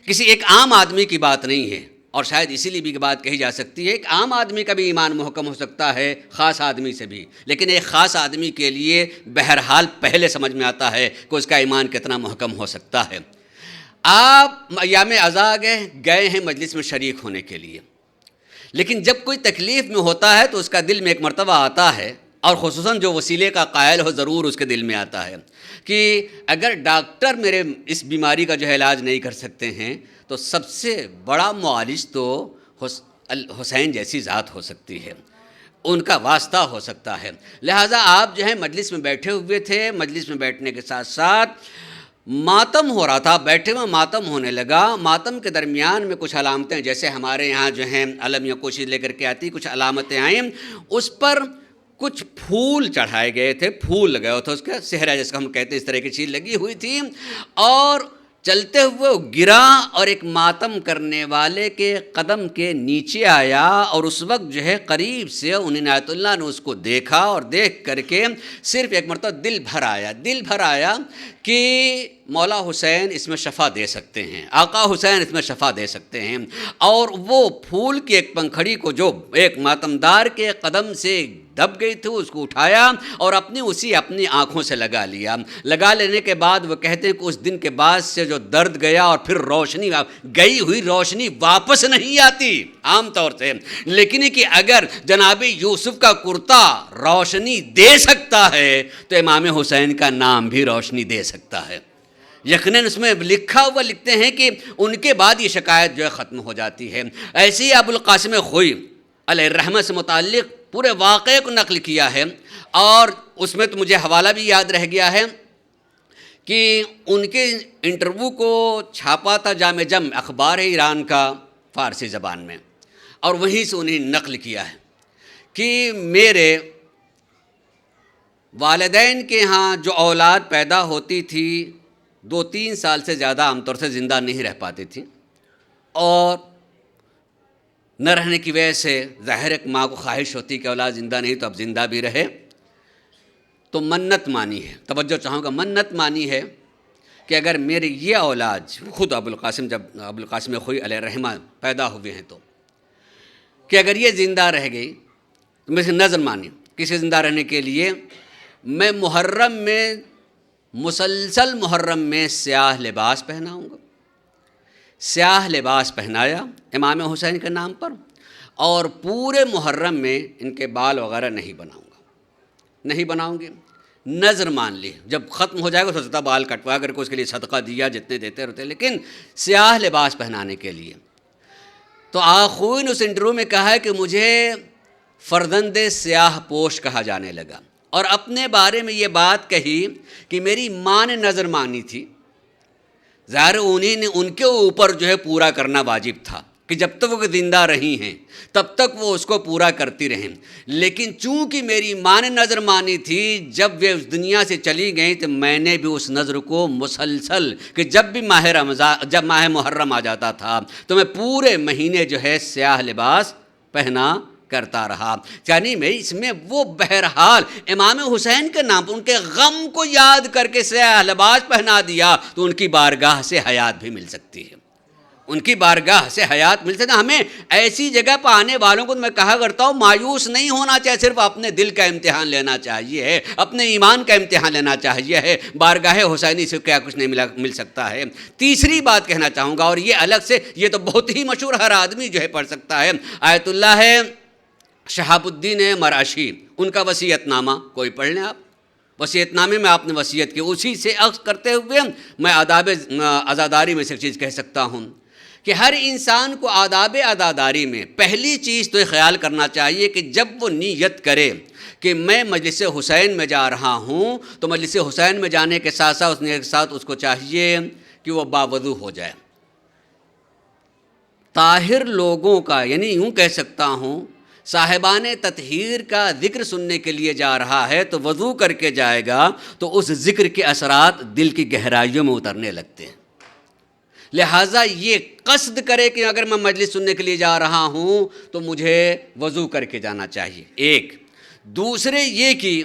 کسی ایک عام آدمی کی بات نہیں ہے، اور شاید اسی لیے بھی بات کہی جا سکتی ہے ایک عام آدمی کا بھی ایمان محکم ہو سکتا ہے خاص آدمی سے بھی، لیکن ایک خاص آدمی کے لیے بہرحال پہلے سمجھ میں آتا ہے کہ اس کا ایمان کتنا محکم ہو سکتا ہے۔ آپ ایام عزا گئے ہیں مجلس میں شریک ہونے کے لیے، لیکن جب کوئی تکلیف میں ہوتا ہے تو اس کا دل میں ایک مرتبہ آتا ہے، اور خصوصاً جو وسیلے کا قائل ہو ضرور اس کے دل میں آتا ہے کہ اگر ڈاکٹر میرے اس بیماری کا جو ہے علاج نہیں کر سکتے ہیں تو سب سے بڑا معالج تو حسین جیسی ذات ہو سکتی ہے، ان کا واسطہ ہو سکتا ہے۔ لہٰذا آپ جو ہے مجلس میں بیٹھے ہوئے تھے، مجلس میں بیٹھنے کے ساتھ ساتھ ماتم ہو رہا تھا، بیٹھے ہوئے ماتم ہونے لگا، ماتم کے درمیان میں کچھ علامتیں جیسے ہمارے یہاں جو ہیں علم یا کوشش لے کر کے آتی، کچھ علامتیں آئیں، اس پر کچھ پھول چڑھائے گئے تھے، پھول لگے ہوئے تھے، اس کا صحرا جس کو ہم کہتے ہیں اس طرح کی چیز لگی ہوئی تھی، اور چلتے ہوئے وہ گرا اور ایک ماتم کرنے والے کے قدم کے نیچے آیا، اور اس وقت جو ہے قریب سے انہیں آیت اللہ نے اس کو دیکھا، اور دیکھ کر کے صرف ایک مرتبہ دل بھر آیا کہ مولا حسین اس میں شفا دے سکتے ہیں، آقا حسین اس میں شفا دے سکتے ہیں، اور وہ پھول کی ایک پنکھڑی کو جو ایک ماتمدار کے قدم سے دب گئی تھی اس کو اٹھایا اور اپنی آنکھوں سے لگا لیا، لگا لینے کے بعد وہ کہتے ہیں کہ اس دن کے بعد سے جو درد گیا اور پھر روشنی، گئی ہوئی روشنی واپس نہیں آتی عام طور سے، لیکن کہ اگر جناب یوسف کا کرتا روشنی دے سکتا ہے تو امام حسین کا نام بھی روشنی دے سکتا ہے۔ یقیناً اس میں لکھا ہوا لکھتے ہیں کہ ان کے بعد یہ شکایت جو ہے ختم ہو جاتی ہے۔ ایسے ہی ابو القاسم خوئی علیہ الرحمہ سے متعلق پورے واقعے کو نقل کیا ہے، اور اس میں تو مجھے حوالہ بھی یاد رہ گیا ہے کہ ان کے انٹرویو کو چھاپا تھا جامع جم اخبار ایران کا فارسی زبان میں، اور وہیں سے انہیں نقل کیا ہے کہ میرے والدین کے ہاں جو اولاد پیدا ہوتی تھی 2-3 سال سے زیادہ عام طور سے زندہ نہیں رہ پاتی تھی، اور نہ رہنے کی وجہ سے ظاہر ایک ماں کو خواہش ہوتی کہ اولاد زندہ نہیں تو اب زندہ بھی رہے، تو منت مانی ہے، توجہ چاہوں گا، منت مانی ہے کہ اگر میری یہ اولاد، خود ابوالقاسم، جب ابوالقاسم خوئی علیہ الرحمہ پیدا ہوئے ہیں تو، کہ اگر یہ زندہ رہ گئی تو میں سے نظر مانی کسی زندہ رہنے کے لیے میں محرم میں، مسلسل محرم میں سیاہ لباس پہناؤں گا۔ سیاہ لباس پہنایا امام حسین کے نام پر، اور پورے محرم میں ان کے بال وغیرہ نہیں بناؤں گا، نہیں بناؤں گی، نظر مان لی۔ جب ختم ہو جائے گا تو سوچتا بال کٹوا کر کے اس کے لیے صدقہ دیا جتنے دیتے رہتے، لیکن سیاہ لباس پہنانے کے لیے۔ تو آخوئی نے اس انٹرویو میں کہا ہے کہ مجھے فرزند سیاہ پوش کہا جانے لگا، اور اپنے بارے میں یہ بات کہی کہ میری ماں نے نظر مانی تھی، ظاہر انہیں نے ان کے اوپر جو ہے پورا کرنا واجب تھا کہ جب تک وہ زندہ رہی ہیں تب تک وہ اس کو پورا کرتی رہیں، لیکن چونکہ میری ماں نے نظر مانی تھی، جب وہ اس دنیا سے چلی گئیں تو میں نے بھی اس نظر کو مسلسل، کہ جب بھی جب ماہ محرم آ جاتا تھا تو میں پورے مہینے جو ہے سیاہ لباس پہنا کرتا رہا۔ یعنی میں اس میں وہ بہرحال امام حسین کے نام پر ان کے غم کو یاد کر کے سیاہ لباس پہنا دیا تو ان کی بارگاہ سے حیات بھی مل سکتی ہے، ان کی بارگاہ سے حیات مل سکتی ہے۔ ہمیں ایسی جگہ پر آنے والوں کو میں کہا کرتا ہوں مایوس نہیں ہونا چاہیے، صرف اپنے دل کا امتحان لینا چاہیے، اپنے ایمان کا امتحان لینا چاہیے ہے، بارگاہ حسینی سے کیا کچھ نہیں مل سکتا ہے۔ تیسری بات کہنا چاہوں گا، اور یہ الگ سے، یہ تو بہت ہی مشہور، ہر آدمی جو ہے پڑھ سکتا ہے، آیت اللہ ہے شہاب الدین مرعشی، ان کا وصیت نامہ کوئی پڑھ لیں آپ، وصیت نامے میں آپ نے وصیت کی، اسی سے اخذ کرتے ہوئے میں آداب عزاداری میں سے ایک چیز کہہ سکتا ہوں کہ ہر انسان کو آداب عزاداری میں پہلی چیز تو یہ خیال کرنا چاہیے کہ جب وہ نیت کرے کہ میں مجلس حسین میں جا رہا ہوں تو مجلس حسین میں جانے کے ساتھ ساتھ اس کو چاہیے کہ وہ باوضو ہو جائے۔ طاہر لوگوں کا، یعنی یوں کہہ سکتا ہوں صاحبان تطہیر کا ذکر سننے کے لیے جا رہا ہے تو وضو کر کے جائے گا تو اس ذکر کے اثرات دل کی گہرائیوں میں اترنے لگتے ہیں، لہٰذا یہ قصد کرے کہ اگر میں مجلس سننے کے لیے جا رہا ہوں تو مجھے وضو کر کے جانا چاہیے، ایک۔ دوسرے یہ کہ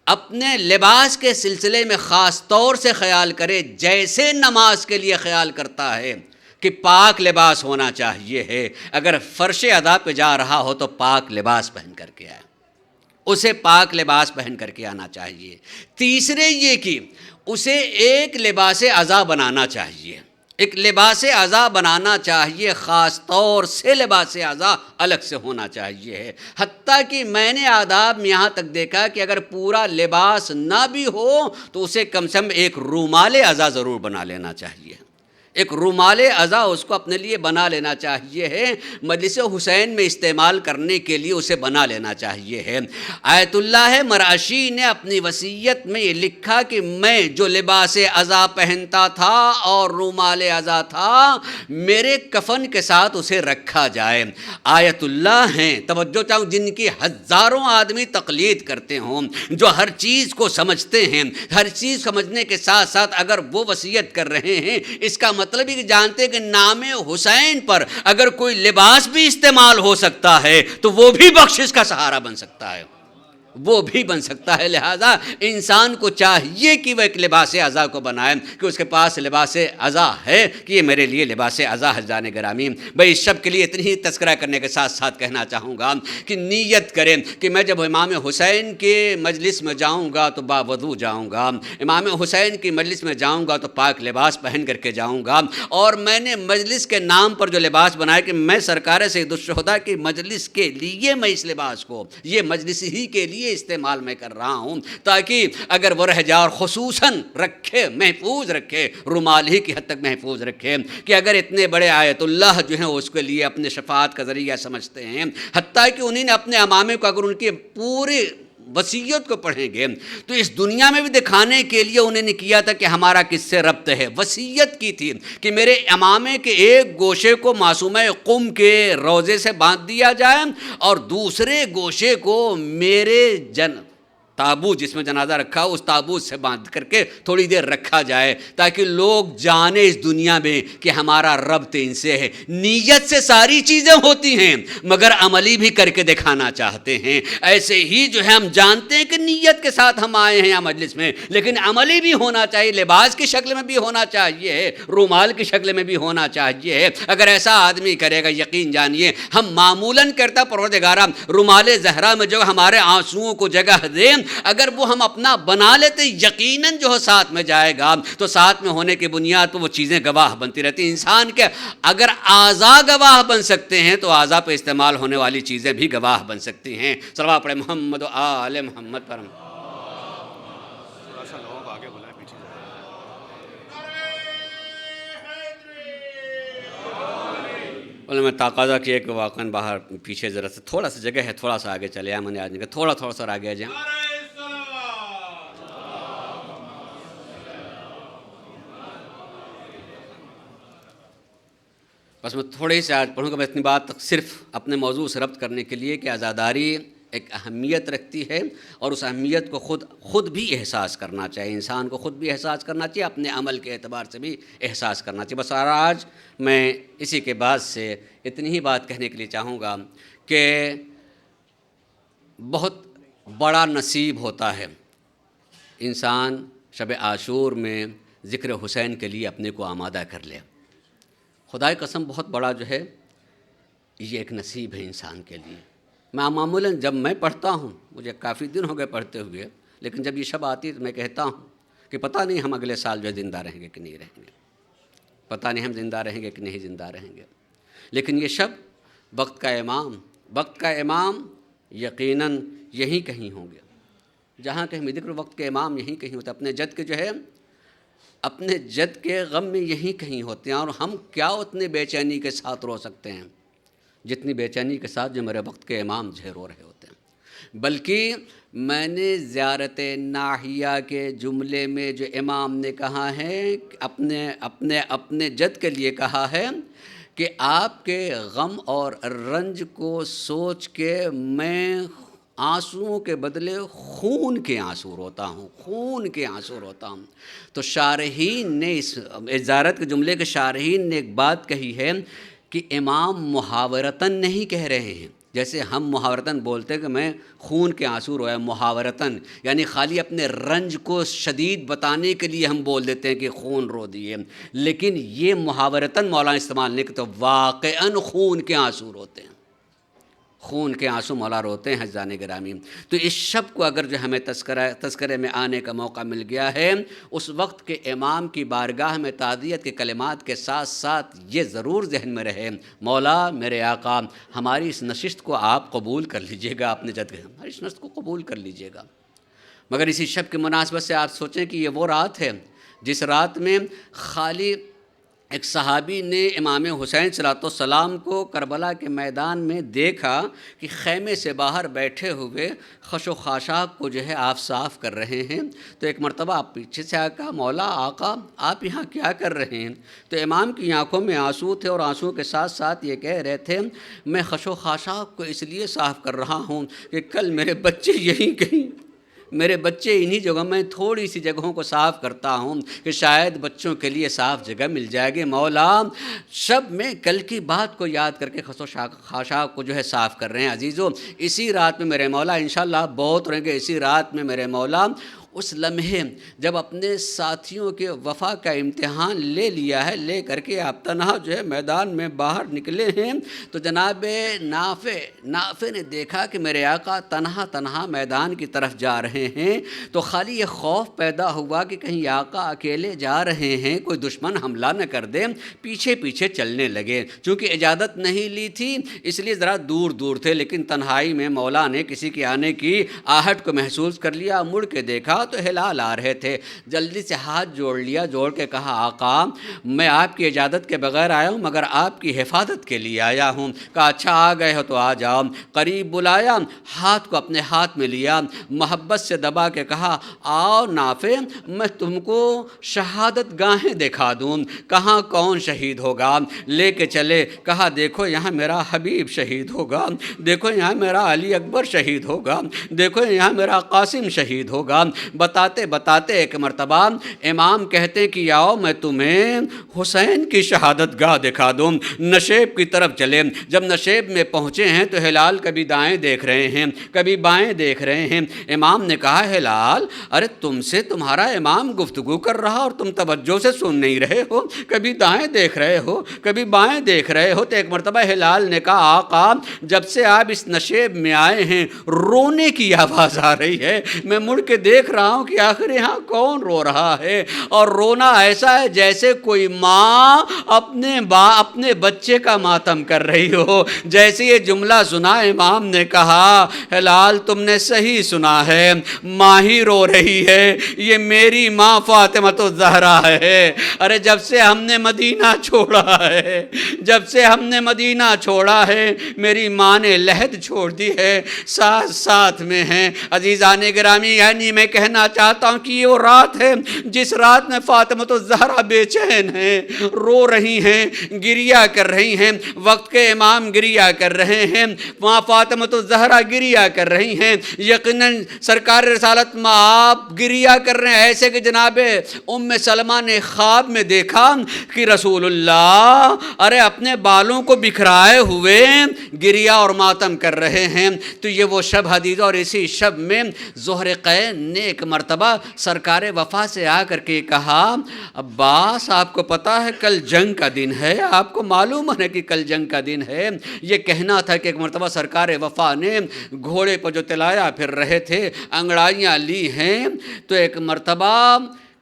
اپنے لباس کے سلسلے میں خاص طور سے خیال کرے، جیسے نماز کے لیے خیال کرتا ہے کہ پاک لباس ہونا چاہیے ہے، اگر فرش ادا پہ جا رہا ہو تو پاک لباس پہن کر کے آئے، اسے پاک لباس پہن کر کے آنا چاہیے۔ تیسرے یہ کہ اسے ایک لباس عزا بنانا چاہیے، ایک لباس عزا بنانا چاہیے، خاص طور سے لباس عزا الگ سے ہونا چاہیے ہے۔ حتیٰ کہ میں نے آداب میں یہاں تک دیکھا کہ اگر پورا لباس نہ بھی ہو تو اسے کم سے کم ایک رومال عزا ضرور بنا لینا چاہیے، ایک رومال عزا اس کو اپنے لیے بنا لینا چاہیے ہے، مجلس حسین میں استعمال کرنے کے لیے اسے بنا لینا چاہیے ہے۔ آیت اللہ مرعشی نے اپنی وصیت میں یہ لکھا کہ میں جو لباس عزا پہنتا تھا اور رومال عزا تھا، میرے کفن کے ساتھ اسے رکھا جائے۔ آیت اللہ ہیں، توجہ چاہوں، جن کی ہزاروں آدمی تقلید کرتے ہوں، جو ہر چیز کو سمجھتے ہیں، ہر چیز سمجھنے کے ساتھ ساتھ اگر وہ وصیت کر رہے ہیں، اس کا مطلب ہی کہ جانتے کہ نام حسین پر اگر کوئی لباس بھی استعمال ہو سکتا ہے تو وہ بھی بخشش کا سہارا بن سکتا ہے، وہ بھی بن سکتا ہے۔ لہذا انسان کو چاہیے کہ وہ ایک لباس عزا کو بنائے، کہ اس کے پاس لباس عزا ہے کہ یہ میرے لیے لباس عزا ہے۔ جان گرامی بھائی، اس شب کے لیے اتنی ہی تذکرہ کرنے کے ساتھ ساتھ کہنا چاہوں گا کہ نیت کریں کہ میں جب امام حسین کے مجلس میں جاؤں گا تو باوضو جاؤں گا، امام حسین کی مجلس میں جاؤں گا تو پاک لباس پہن کر کے جاؤں گا، اور میں نے مجلس کے نام پر جو لباس بنایا کہ میں سرکار سید الشہداء کی مجلس کے لیے میں اس لباس کو، یہ مجلس ہی کے لیے استعمال میں کر رہا ہوں، تاکہ اگر وہ رہ جائے، اور خصوصاً رکھے، محفوظ رکھے، رومال ہی کی حد تک محفوظ رکھے، کہ اگر اتنے بڑے آیت اللہ جو ہیں اس کے لیے اپنے شفاعت کا ذریعہ سمجھتے ہیں، حتیٰ کہ انہیں نے اپنے امامے کو اگر ان کی پوری وصیت کو پڑھیں گے تو اس دنیا میں بھی دکھانے کے لیے انہیں نے کیا تھا کہ ہمارا کس سے ربط ہے۔ وصیت کی تھی کہ میرے امامے کے ایک گوشے کو معصومہ قم کے روضے سے باندھ دیا جائے اور دوسرے گوشے کو میرے تابوت جس میں جنازہ رکھا اس تابوت سے باندھ کر کے تھوڑی دیر رکھا جائے تاکہ لوگ جانیں اس دنیا میں کہ ہمارا ربط ان سے ہے۔ نیت سے ساری چیزیں ہوتی ہیں مگر عملی بھی کر کے دکھانا چاہتے ہیں۔ ایسے ہی جو ہے ہم جانتے ہیں کہ نیت کے ساتھ ہم آئے ہیں یہاں مجلس میں، لیکن عملی بھی ہونا چاہیے، لباس کی شکل میں بھی ہونا چاہیے، رومال کی شکل میں بھی ہونا چاہیے۔ اگر ایسا آدمی کرے گا یقین جانیے ہم معمولاً کرتا پروردگارہ رومال زہرا میں جو ہمارے آنسوؤں کو جگہ دے، اگر وہ ہم اپنا بنا لیتے یقیناً جو ساتھ میں جائے گا تو ساتھ میں ہونے کی بنیاد پر وہ چیزیں گواہ بنتی رہتی۔ انسان کے اگر اعضاء گواہ بن سکتے ہیں تو اعضاء پہ استعمال ہونے والی چیزیں بھی گواہ بن سکتی ہیں۔ صلوات پڑھیں محمد و آل محمد پر۔ میں تقاضا کیا کہ واقعاً باہر پیچھے ذرا سے تھوڑا سا جگہ ہے، تھوڑا سا آگے چلے آئے، میں نے آج کہا تھوڑا سا آگے آ جائیں۔ بس میں تھوڑے سے آج پڑھوں گا، میں اتنی بات صرف اپنے موضوع سے ربط کرنے کے لیے کہ عزاداری ایک اہمیت رکھتی ہے اور اس اہمیت کو خود بھی احساس کرنا چاہیے، انسان کو خود بھی احساس کرنا چاہیے، اپنے عمل کے اعتبار سے بھی احساس کرنا چاہیے۔ بس آج میں اسی کے بعد سے اتنی ہی بات کہنے کے لیے چاہوں گا کہ بہت بڑا نصیب ہوتا ہے انسان شب عاشور میں ذکر حسین کے لیے اپنے کو آمادہ کر لے۔ خدائے قسم بہت بڑا جو ہے یہ ایک نصیب ہے انسان کے لیے۔ میں معمولاً جب میں پڑھتا ہوں، مجھے کافی دن ہو گئے پڑھتے ہوئے، لیکن جب یہ شب آتی ہے تو میں کہتا ہوں کہ پتہ نہیں ہم اگلے سال جو ہے زندہ رہیں گے کہ نہیں رہیں گے، پتہ نہیں ہم زندہ رہیں گے کہ نہیں زندہ رہیں گے، لیکن یہ شب وقت کا امام یقیناً یہیں کہیں ہوں گے، جہاں کہیں ذکر وقت کے امام یہیں کہیں ہوتے، اپنے جد کے جو ہے اپنے جد کے غم میں یہیں کہیں ہوتے ہیں، اور ہم کیا اتنے بے چینی کے ساتھ رو سکتے ہیں جتنی بے چینی کے ساتھ جو میرے وقت کے امام جو ہے رو رہے ہوتے ہیں۔ بلکہ میں نے زیارت ناحیہ کے جملے میں جو امام نے کہا ہے اپنے جد کے لیے کہا ہے کہ آپ کے غم اور رنج کو سوچ کے میں آنسوؤں کے بدلے خون کے آنسو روتا ہوں، تو شارحین نے اس زیارت کے جملے کے شارحین نے ایک بات کہی ہے کہ امام محاورتاً نہیں کہہ رہے ہیں، جیسے ہم محاورتاً بولتے ہیں کہ میں خون کے آنسو رویا، محاورتاً یعنی خالی اپنے رنج کو شدید بتانے کے لیے ہم بول دیتے ہیں کہ خون رو دیے، لیکن یہ محاورتاً مولانا استعمال نہیں کرتے، واقعاً خون کے آنسو روتے ہیں، خون کے آنسو مولا روتے ہیں جان گرامی۔ تو اس شب کو اگر جو ہمیں تذکرے میں آنے کا موقع مل گیا ہے، اس وقت کے امام کی بارگاہ میں تعزیت کے کلمات کے ساتھ ساتھ یہ ضرور ذہن میں رہے، مولا میرے آقا ہماری اس نشست کو آپ قبول کر لیجئے گا، اپنے جد ہماری اس نشست کو قبول کر لیجئے گا۔ مگر اسی شب کی مناسبت سے آپ سوچیں کہ یہ وہ رات ہے جس رات میں خالی ایک صحابی نے امام حسین صلی اللہ علیہ وسلم کو کربلا کے میدان میں دیکھا کہ خیمے سے باہر بیٹھے ہوئے خش و خاشاک کو جو ہے آپ صاف کر رہے ہیں، تو ایک مرتبہ آپ پیچھے سے کہا مولا آقا آپ یہاں کیا کر رہے ہیں؟ تو امام کی آنکھوں میں آنسو تھے اور آنسو کے ساتھ ساتھ یہ کہہ رہے تھے میں خش و خاشاک کو اس لیے صاف کر رہا ہوں کہ کل میرے بچے یہیں کہیں، میرے بچے انہی جگہوں میں تھوڑی سی جگہوں کو صاف کرتا ہوں کہ شاید بچوں کے لیے صاف جگہ مل جائے گی۔ مولا شب میں کل کی بات کو یاد کر کے خس و خاشاک کو جو ہے صاف کر رہے ہیں۔ عزیزو اسی رات میں میرے مولا انشاءاللہ آپ بہت رہیں گے، اسی رات میں میرے مولا اس لمحے جب اپنے ساتھیوں کے وفا کا امتحان لے لیا ہے، لے کر کے آپ تنہا جو ہے میدان میں باہر نکلے ہیں، تو جناب نافع نے دیکھا کہ میرے آقا تنہا میدان کی طرف جا رہے ہیں، تو خالی یہ خوف پیدا ہوا کہ کہیں آقا اکیلے جا رہے ہیں، کوئی دشمن حملہ نہ کر دے، پیچھے پیچھے چلنے لگے۔ چونکہ اجازت نہیں لی تھی اس لیے ذرا دور تھے، لیکن تنہائی میں مولا نے کسی کے آنے کی آہٹ کو محسوس کر لیا، مڑ کے دیکھا دیکھا تو ہلال آ رہے تھے، جلدی سے ہاتھ جوڑ لیا، جوڑ کے کہا آقا میں آپ کی اجازت کے بغیر آیا ہوں مگر آپ کی حفاظت کے لیے آیا ہوں۔ کہا اچھا آ گئے ہو تو آ جاؤ۔ قریب بلایا، ہاتھ کو اپنے ہاتھ میں لیا، محبت سے دبا کے کہا آؤ نافع میں تم کو شہادت گاہیں دکھا دوں، کہاں کون شہید ہوگا، لے کے چلے۔ کہا دیکھو یہاں میرا حبیب شہید ہوگا، دیکھو یہاں میرا علی اکبر شہید ہوگا، دیکھو یہاں میرا قاسم شہید ہوگا۔ بتاتے بتاتے ایک مرتبہ امام کہتے کہ آؤ میں تمہیں حسین کی شہادت گاہ دکھا دوں۔ نشیب کی طرف چلے، جب نشیب میں پہنچے ہیں تو ہلال کبھی دائیں دیکھ رہے ہیں کبھی بائیں دیکھ رہے ہیں۔ امام نے کہا ہلال ارے تم سے تمہارا امام گفتگو کر رہا اور تم توجہ سے سن نہیں رہے ہو، کبھی دائیں دیکھ رہے ہو کبھی بائیں دیکھ رہے ہو۔ تو ایک مرتبہ ہلال نے کہا آقا جب سے آپ اس نشیب میں آئے ہیں رونے کی آواز آ رہی ہے، میں مڑ کے دیکھ رہا ہوں کہ آخر یہاں کون رو رہا ہے، اور رونا ایسا ہے جیسے کوئی ماں اپنے بچے کا ماتم کر رہی ہو۔ جیسے یہ جملہ سنا امام نے کہا ہلال تم نے صحیح سنا ہے، ماں ہی رو رہی ہے، یہ میری ماں فاطمہ الزہرا ہے۔ ارے جب سے ہم نے مدینہ چھوڑا ہے، جب سے ہم نے مدینہ چھوڑا ہے میری ماں نے لحد چھوڑ دی ہے، ساتھ ساتھ میں ہیں۔ عزیزان گرامی یعنی میں کہنا چاہتا ہوں کہ یہ وہ رات ہے جس رات میں فاطمہ الزہرا بے چین ہیں، رو رہی ہیں، گریہ کر رہی ہیں، وقت کے امام گریہ کر رہے ہیں، وہاں فاطمہ الزہرا گریہ کر رہی ہیں۔ یقیناً سرکار رسالت میں آپ گریہ کر رہے ہیں ایسے کہ جناب ام سلمہ نے خواب میں دیکھا کہ رسول اللہ ارے اپنے بالوں کو بکھرائے ہوئے گریہ اور ماتم کر رہے ہیں۔ تو یہ وہ شب حدیث، اور اسی شب میں زہرقین نے ایک مرتبہ سرکار وفا سے آ کر کے کہا عباس آپ کو پتہ ہے کل جنگ کا دن ہے، آپ کو معلوم ہے کہ کل جنگ کا دن ہے۔ یہ کہنا تھا کہ ایک مرتبہ سرکار وفا نے گھوڑے پر جو تلایا پھر رہے تھے انگڑائیاں لی ہیں، تو ایک مرتبہ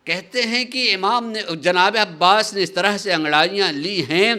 کہتے ہیں کہ امام نے جناب عباس نے اس طرح سے انگڑائیاں لی ہیں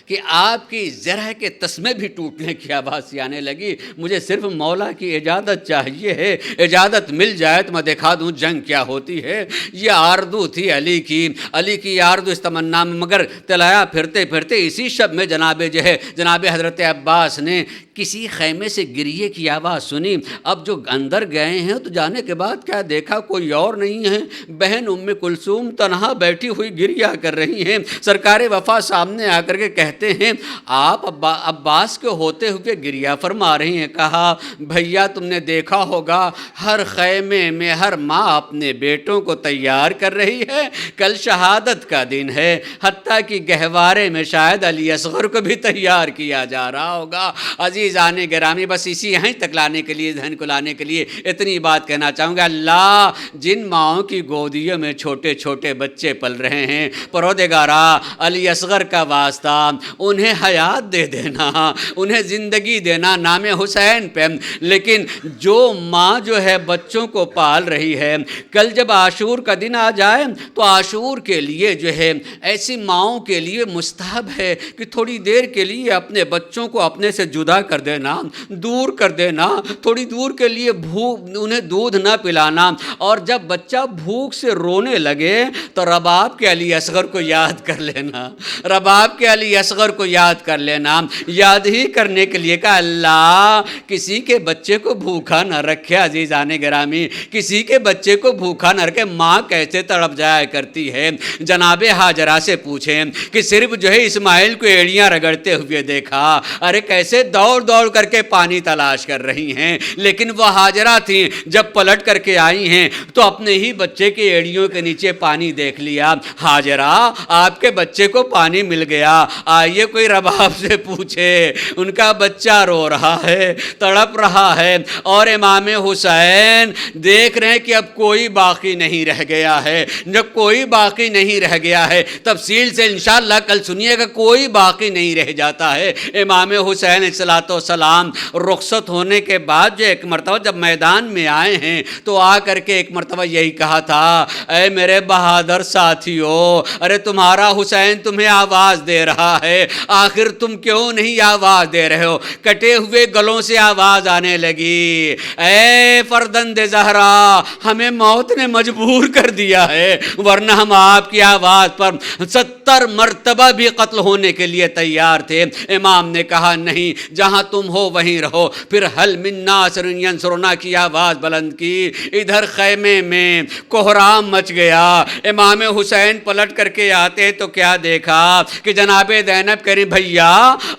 کہ آپ کی زرہ کے تسمے بھی ٹوٹنے کی آواز آنے لگی۔ مجھے صرف مولا کی اجازت چاہیے ہے، اجازت مل جائے تو میں دکھا دوں جنگ کیا ہوتی ہے۔ یہ آرزو تھی علی کی آرزو اس تمنا میں، مگر تلایا پھرتے پھرتے اسی شب میں جناب حضرت عباس نے کسی خیمے سے گریے کی آواز سنی۔ اب جو اندر گئے ہیں تو جانے کے بعد کیا دیکھا کوئی اور نہیں ہے، بہن ام کلثوم تنہا بیٹھی ہوئی گریہ کر رہی ہیں۔ سرکار وفا سامنے آ کر کے کہتے ہیں آپ عباس کے ہوتے ہوئے گریہ فرما رہی ہیں۔ کہا بھیا تم نے دیکھا ہوگا ہر خیمے میں ہر ماں اپنے بیٹوں کو تیار کر رہی ہے، کل شہادت کا دن ہے، حتیٰ کہ گہوارے میں شاید علی اصغر کو بھی تیار کیا جا رہا ہوگا۔ عزیزان گرامی بس اسی یہیں تک لانے کے لیے، ذہن کو لانے کے لیے اتنی بات کہنا چاہوں گا، اللہ جن ماؤں کی گودیوں میں چھوٹے چھوٹے بچے پل رہے ہیں، پروردگارا علی اصغر کا واسطہ انہیں حیات دے دینا، انہیں زندگی دینا نام حسین پہ۔ لیکن جو ماں جو ہے بچوں کو پال رہی ہے، کل جب عاشور کا دن آ جائے تو عاشور کے لیے جو ہے ایسی ماؤں کے لیے مستحب ہے کہ تھوڑی دیر کے لیے اپنے بچوں کو اپنے سے جدا کر دینا، دور کر دینا، تھوڑی دور کے لیے انہیں دودھ نہ پلانا، اور جب بچہ بھوک سے رونے لگے تو رباب کے علی اصغر کو یاد کر لینا، رباب کے علی اصغر کو یاد کر لینا، یاد ہی کرنے کے لیے کہ اللہ کسی کے بچے کو بھوکا نہ رکھے۔ عزیزان گرامی کسی کے بچے کو بھوکا نہ رکھے، ماں کیسے تڑپ جایا کرتی ہے۔ جناب ہاجرہ سے پوچھیں کہ صرف جو ہے اسماعیل کو ایڑیاں رگڑتے ہوئے دیکھا، ارے کیسے دوڑ دوڑ کر کے پانی تلاش کر رہی ہیں، لیکن وہ ہاجرہ تھیں جب پلٹ کر کے آئی ہیں تو اپنے ہی بچے کے ایڑیوں کے نیچے پانی دیکھ لیا۔ ہاجرہ آپ کے بچے کو پانی مل گیا، آئیے کوئی رباب سے پوچھے، ان کا بچہ رو رہا ہے، تڑپ رہا ہے، اور امام حسین دیکھ رہے ہیں کہ اب کوئی باقی نہیں رہ گیا ہے۔ جب کوئی باقی نہیں رہ گیا ہے، تفصیل سے انشاءاللہ کل سنیے گا، کوئی باقی نہیں رہ جاتا ہے۔ امام حسین علیہ السلام رخصت ہونے کے بعد جو ایک مرتبہ جب میدان میں آئے ہیں تو آ کر کے ایک مرتبہ یہی کہا تھا، اے میرے بہادر ساتھیو، ارے تمہارا حسین تمہیں آواز دے رہا ہے۔ ہے، آخر تم کیوں نہیں آواز دے رہے ہو؟ کٹے ہوئے گلوں سے آواز آنے لگی، اے فرزند زہرا، ہمیں موت نے مجبور کر دیا ہے، ورنہ ہم آپ کی آواز پر 70 مرتبہ بھی قتل ہونے کے لیے تیار تھے۔ امام نے کہا نہیں، جہاں تم ہو وہیں رہو۔ پھر حل من ناصر ینصرنا کی آواز بلند کی، ادھر خیمے میں کوہرام مچ گیا۔ امام حسین پلٹ کر کے آتے تو کیا دیکھا کہ جناب زینب کہہ رہی بھیا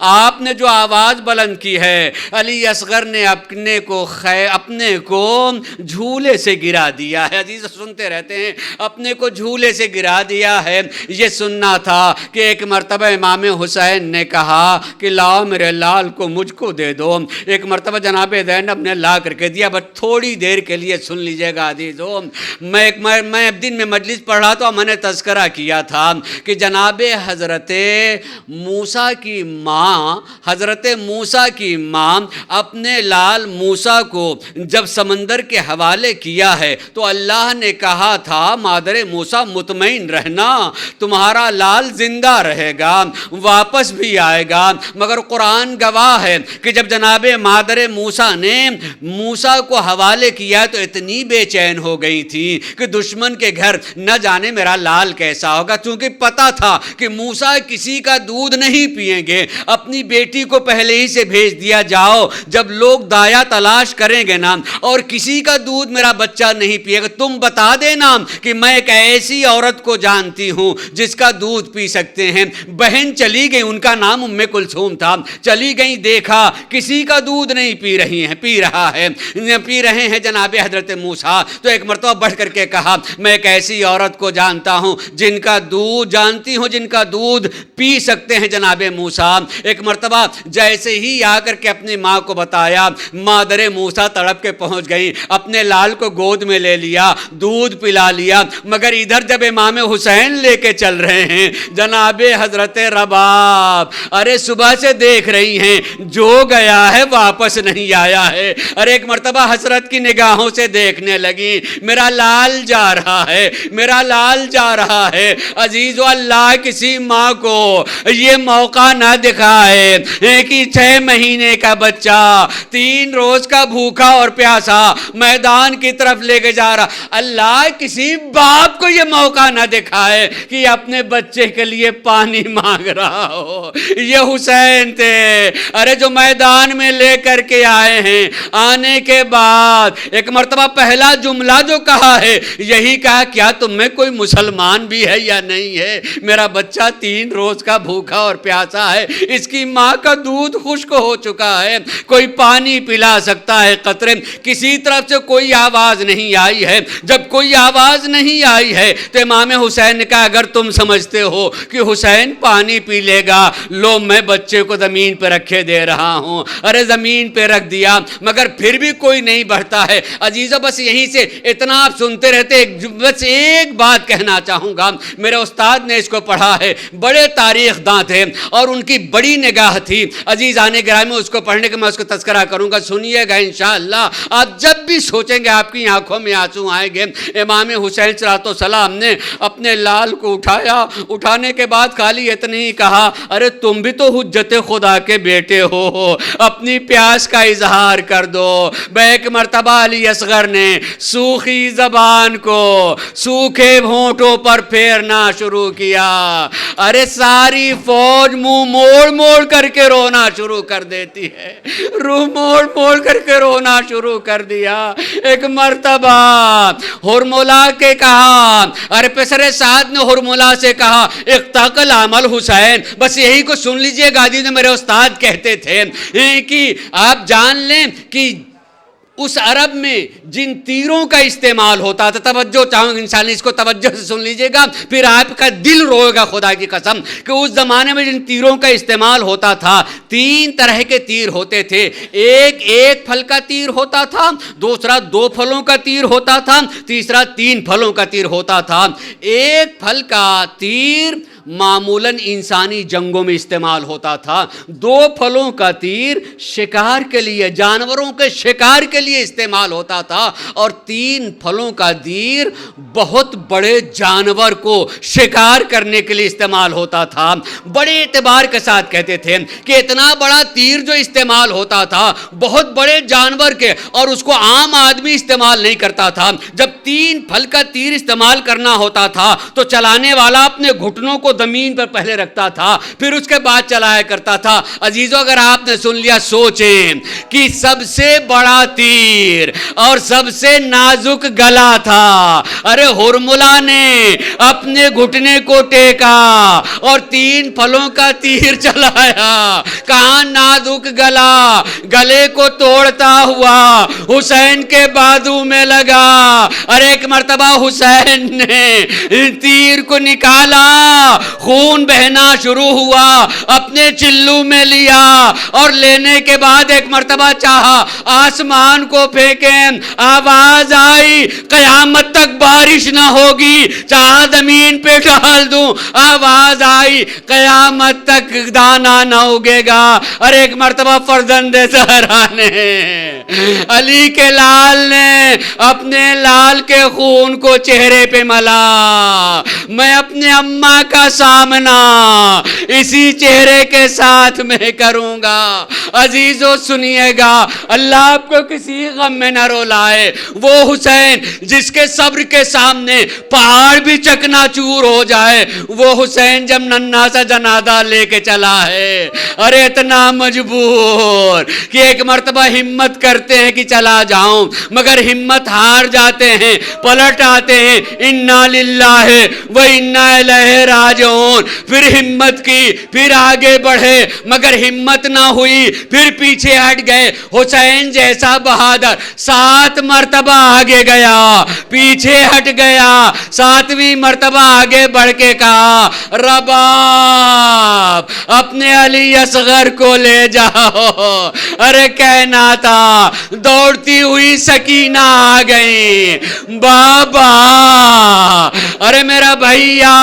آپ نے جو آواز بلند کی ہے، علی اصغر نے اپنے کو جھولے سے گرا دیا ہے۔ عزیز سنتے رہتے ہیں، اپنے کو جھولے سے گرا دیا ہے۔ یہ سننا تھا کہ ایک مرتبہ امام حسین نے کہا کہ لاؤ میرے لال کو مجھ کو دے دو۔ ایک مرتبہ جناب زینب نے لا کر کے دیا۔ بس تھوڑی دیر کے لیے سن لیجئے گا عزیزو، میں دن میں مجلس پڑھ رہا تھا، میں نے تذکرہ کیا تھا کہ جناب حضرت موسیٰ کی ماں اپنے لال موسیٰ کو جب سمندر کے حوالے کیا ہے تو اللہ نے کہا تھا مادر موسیٰ مطمئن رہنا، تمہارا لال زندہ رہے گا، واپس بھی آئے گا۔ مگر قرآن گواہ ہے کہ جب جناب مادر موسیٰ نے موسیٰ کو حوالے کیا تو اتنی بے چین ہو گئی تھی کہ دشمن کے گھر نہ جانے میرا لال کیسا ہوگا، چونکہ پتا تھا کہ موسیٰ کسی کا دودھ نہیں پئیں گے۔ اپنی بیٹی کو پہلے ہی سے بھیج دیا، جاؤ جب لوگ دایا تلاش کریں گے نا اور کسی کا دودھ میرا بچہ نہیں پیے گا، تم بتا دینا کہ میں ایک ایسی عورت کو جانتی ہوں جس کا دودھ پی سکتے ہیں۔ بہن چلی گئی، ان کا نام ام کلثوم تھا، چلی گئی، دیکھا کسی کا دودھ نہیں پی رہے ہیں جناب حضرت موسیٰ۔ تو ایک مرتبہ بڑھ کر کے کہا میں ایک ایسی عورت کو جانتا ہوں جن کا دودھ پی سکتے ہیں جناب موسیٰ۔ ایک مرتبہ جیسے ہی آ کر کے اپنی ماں کو بتایا، مادر موسیٰ تڑپ کے پہنچ گئی، اپنے لال کو گود میں لے لیا، دودھ پلا لیا۔ مگر ادھر جب امام حسین لے کے چل رہے ہیں جناب حضرت رباب، ارے صبح سے دیکھ رہی ہیں جو گیا ہے واپس نہیں آیا ہے۔ ارے ایک مرتبہ حسرت کی نگاہوں سے دیکھنے لگی، میرا لال جا رہا ہے، میرا لال جا رہا ہے۔ عزیزو، اللہ کسی ماں کو یہ موقع نہ دکھائے کہ 6 مہینے کا بچہ 3 روز کا بھوکا اور پیاسا میدان کی طرف لے کے جا رہا، اللہ کسی باپ کو یہ موقع نہ دکھائے کہ اپنے بچے کے لیے پانی مانگ رہا ہو۔ یہ حسین تھے، ارے جو میدان میں لے کر کے آئے ہیں، آنے کے بعد ایک مرتبہ پہلا جملہ جو کہا ہے یہی کہا کیا تم میں کوئی مسلمان بھی ہے یا نہیں ہے؟ میرا بچہ 3 روز کا بھوکا اور پیاسا ہے، اس کی ماں کا دودھ خشک ہو چکا ہے، کوئی پانی پلا سکتا ہے قطرے؟ کسی طرف سے کوئی آواز نہیں آئی ہے۔ جب کوئی آواز نہیں آئی ہے تو امام حسین نے کہا اگر تم سمجھتے ہو کہ حسین پانی پی لے گا، لو میں بچے کو زمین پہ رکھے دے رہا ہوں۔ ارے زمین پہ رکھ دیا، مگر پھر بھی کوئی نہیں بڑھتا ہے۔ عزیزو، بس یہیں سے اتنا آپ سنتے رہتے، بس ایک بات کہنا چاہوں گا، میرے استاد نے اس کو پڑھا ہے، بڑے تاریخ داں تھے اور ان کی بڑی نگاہ تھی۔ عزیزان گرامی، اس کو پڑھنے کے میں اس کو تذکرہ کروں گا، سنیے گا انشاءاللہ۔ آپ جب بھی سوچیں گے آپ کی آنکھوں میں آنسو آئیں گے۔ امام حسین صلی اللہ علیہ وسلم نے اپنے لال کو اٹھایا، اٹھانے کے بعد خالی اتنا ہی کہا ارے تم بھی تو حجت خدا کے بیٹے ہو، اپنی پیاس کا اظہار کر دو۔ ایک مرتبہ علی اصغر نے سوکھی زبان کو سوکھے ہونٹوں پر پھیرنا شروع کیا، ارے ساری فوج منہ موڑ موڑ کر کے رونا شروع کر دیتی ہے، روح موڑ موڑ کر کے رونا شروع کر دیا۔ ایک مرتبہ ہرملا کے کہا، ارے پسر سعد نے ہرملا سے کہا اقتقل عمل حسین، بس یہی کو سن لیجئے گا۔ میرے استاد کہتے تھے کہ آپ جان لیں کہ اس عرب میں جن تیروں کا استعمال ہوتا تھا، توجہ چاہوں انسان اس کو توجہ سے سن لیجئے گا، پھر آپ کا دل روئے گا خدا کی قسم، کہ اس زمانے میں جن تیروں کا استعمال ہوتا تھا 3 طرح کے تیر ہوتے تھے۔ ایک پھل کا تیر ہوتا تھا، دوسرا 2 پھلوں کا تیر ہوتا تھا، تیسرا 3 پھلوں کا تیر ہوتا تھا۔ ایک پھل کا تیر معمولاً انسانی جنگوں میں استعمال ہوتا تھا. 2 پھلوں کا تیر شکار کے لیے، جانوروں کے شکار کے لیے استعمال ہوتا تھا، اور 3 پھلوں کا تیر بہت بڑے جانور کو شکار کرنے کے لیے استعمال ہوتا تھا. بڑے اعتبار کے ساتھ کہتے تھے کہ اتنا بڑا تیر جو استعمال ہوتا تھا بہت بڑے جانور کے، اور اس کو عام آدمی استعمال نہیں کرتا تھا. جب 3 پھل کا تیر استعمال کرنا ہوتا تھا تو چلانے والا اپنے گھٹنوں کو زمین پر پہلے رکھتا تھا، پھر اس کے بعد چلایا کرتا تھا. عزیزو، اگر آپ نے سن لیا، سوچیں کہ سب سے بڑا تیر اور سب سے نازک گلا تھا. ارے ہرملا نے اپنے گھٹنے کو ٹیکا اور 3 پھلوں کا تیر چلایا. کہاں نازک گلا، گلے کو توڑتا ہوا حسین کے بازو میں لگا. اور ایک مرتبہ حسین نے تیر کو نکالا، خون بہنا شروع ہوا، اپنے چلو میں لیا، اور لینے کے بعد ایک مرتبہ چاہا آسمان کو پھینکیں. آواز آئی قیامت تک بارش نہ ہوگی، چاہا زمین پہ ڈال دوں. آواز آئی قیامت تک دانا نہ اگے گا. اور ایک مرتبہ فرزند زہرا نے، علی کے لال نے اپنے لال کے خون کو چہرے پہ ملا. میں اپنے اماں کا سامنا اسی چہرے کے ساتھ میں کروں گا. عزیزو سنیے گا، اللہ آپ کو کسی غم میں نہ رولائے. وہ حسین جس کے صبر کے سامنے پہاڑ بھی چکنا چور ہو جائے، وہ حسین جب ننھا سا جنازہ لے کے چلا ہے، ارے اتنا مجبور کہ ایک مرتبہ ہمت کرتے ہیں کہ چلا جاؤں، مگر ہمت ہار جاتے ہیں، پلٹ آتے ہیں. انا للہ و انا الیہ راجعون. پھر ہمت کی، پھر آگے بڑھے، مگر ہمت نہ ہوئی، پھر پیچھے ہٹ گئے. حسین جیسا بہادر 7 مرتبہ آگے گیا، پیچھے ہٹ گیا، 7ویں مرتبہ آگے بڑھ کے کہا رباب اپنے علی اصغر کو لے جاؤ. ارے کہنا تھا، دوڑتی ہوئی سکینہ آ گئی. بابا، ارے میرا بھیا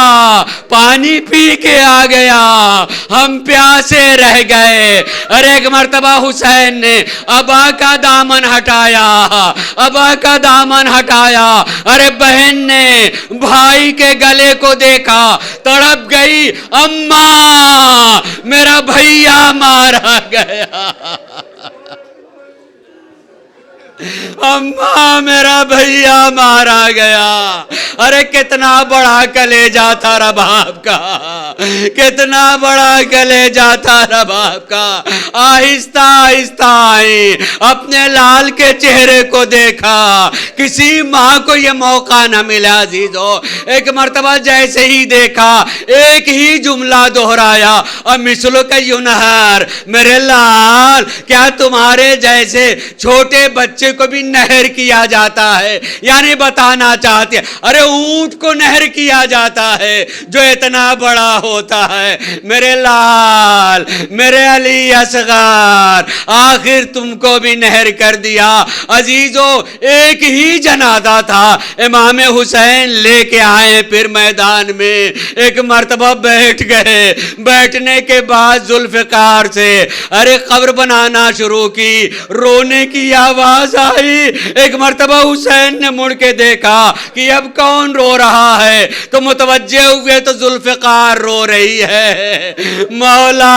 پانی پی کے آ گیا، ہم پیاسے رہ گئے. ارے ایک مرتبہ حسین نے ابا کا دامن ہٹایا، ابا کا دامن ہٹایا. ارے بہن نے بھائی کے گلے کو دیکھا، تڑپ گئی، اماں میرا بھیا مارا گیا، اماں میرا بھیا مارا گیا. ارے کتنا بڑا کلیجہ تھا رباب کا، کتنا بڑا کلیجہ تھا رباب کا. آہستہ آہستہ آئی، اپنے لال کے چہرے کو دیکھا. کسی ماں کو یہ موقع نہ ملا عزیزو. ایک مرتبہ جیسے ہی دیکھا، ایک ہی جملہ دہرایا، مثل کا ینہر، میرے لال کیا تمہارے جیسے چھوٹے بچے کو بھی نہر کیا جاتا ہے؟ یعنی بتانا چاہتے ہیں ارے اونٹ کو نہر کیا جاتا ہے جو اتنا بڑا ہوتا ہے. میرے لال، میرے علی اصغر، آخر تم کو بھی نہر کر دیا. عزیزو ایک ہی جنازہ تھا، امام حسین لے کے آئے، پھر میدان میں ایک مرتبہ بیٹھ گئے. بیٹھنے کے بعد ذوالفقار سے ارے قبر بنانا شروع کی. رونے کی آواز آئی. ایک مرتبہ حسین نے مڑ کے دیکھا کہ اب کون رو رہا ہے، تو متوجہ ہوئے تو ذوالفقار رو رہی ہے. مولا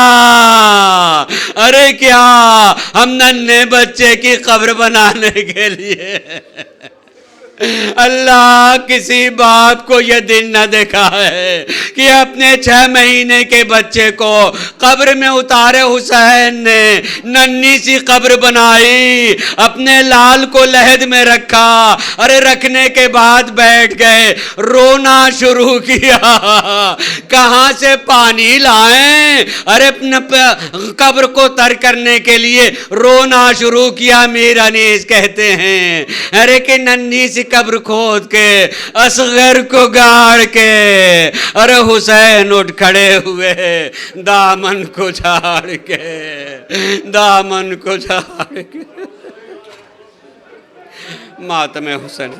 ارے کیا ہم ننھے بچے کی قبر بنانے کے لیے، اللہ کسی باپ کو یہ دن نہ دیکھا ہے کہ اپنے 6 مہینے کے بچے کو قبر میں اتارے. حسین نے ننھی سی قبر بنائی، اپنے لال کو لحد میں رکھا. ارے رکھنے کے بعد بیٹھ گئے، رونا شروع کیا. کہاں سے پانی لائیں؟ ارے اپنے قبر کو تر کرنے کے لیے رونا شروع کیا. میر انیس کہتے ہیں ارے کہ ننھی سی قبر کھود کے اصغر کو گاڑ کے ارے حسین اٹھ کھڑے ہوئے، دامن کو جھاڑ کے، دامن کو جھاڑ کے. ماتم حسین.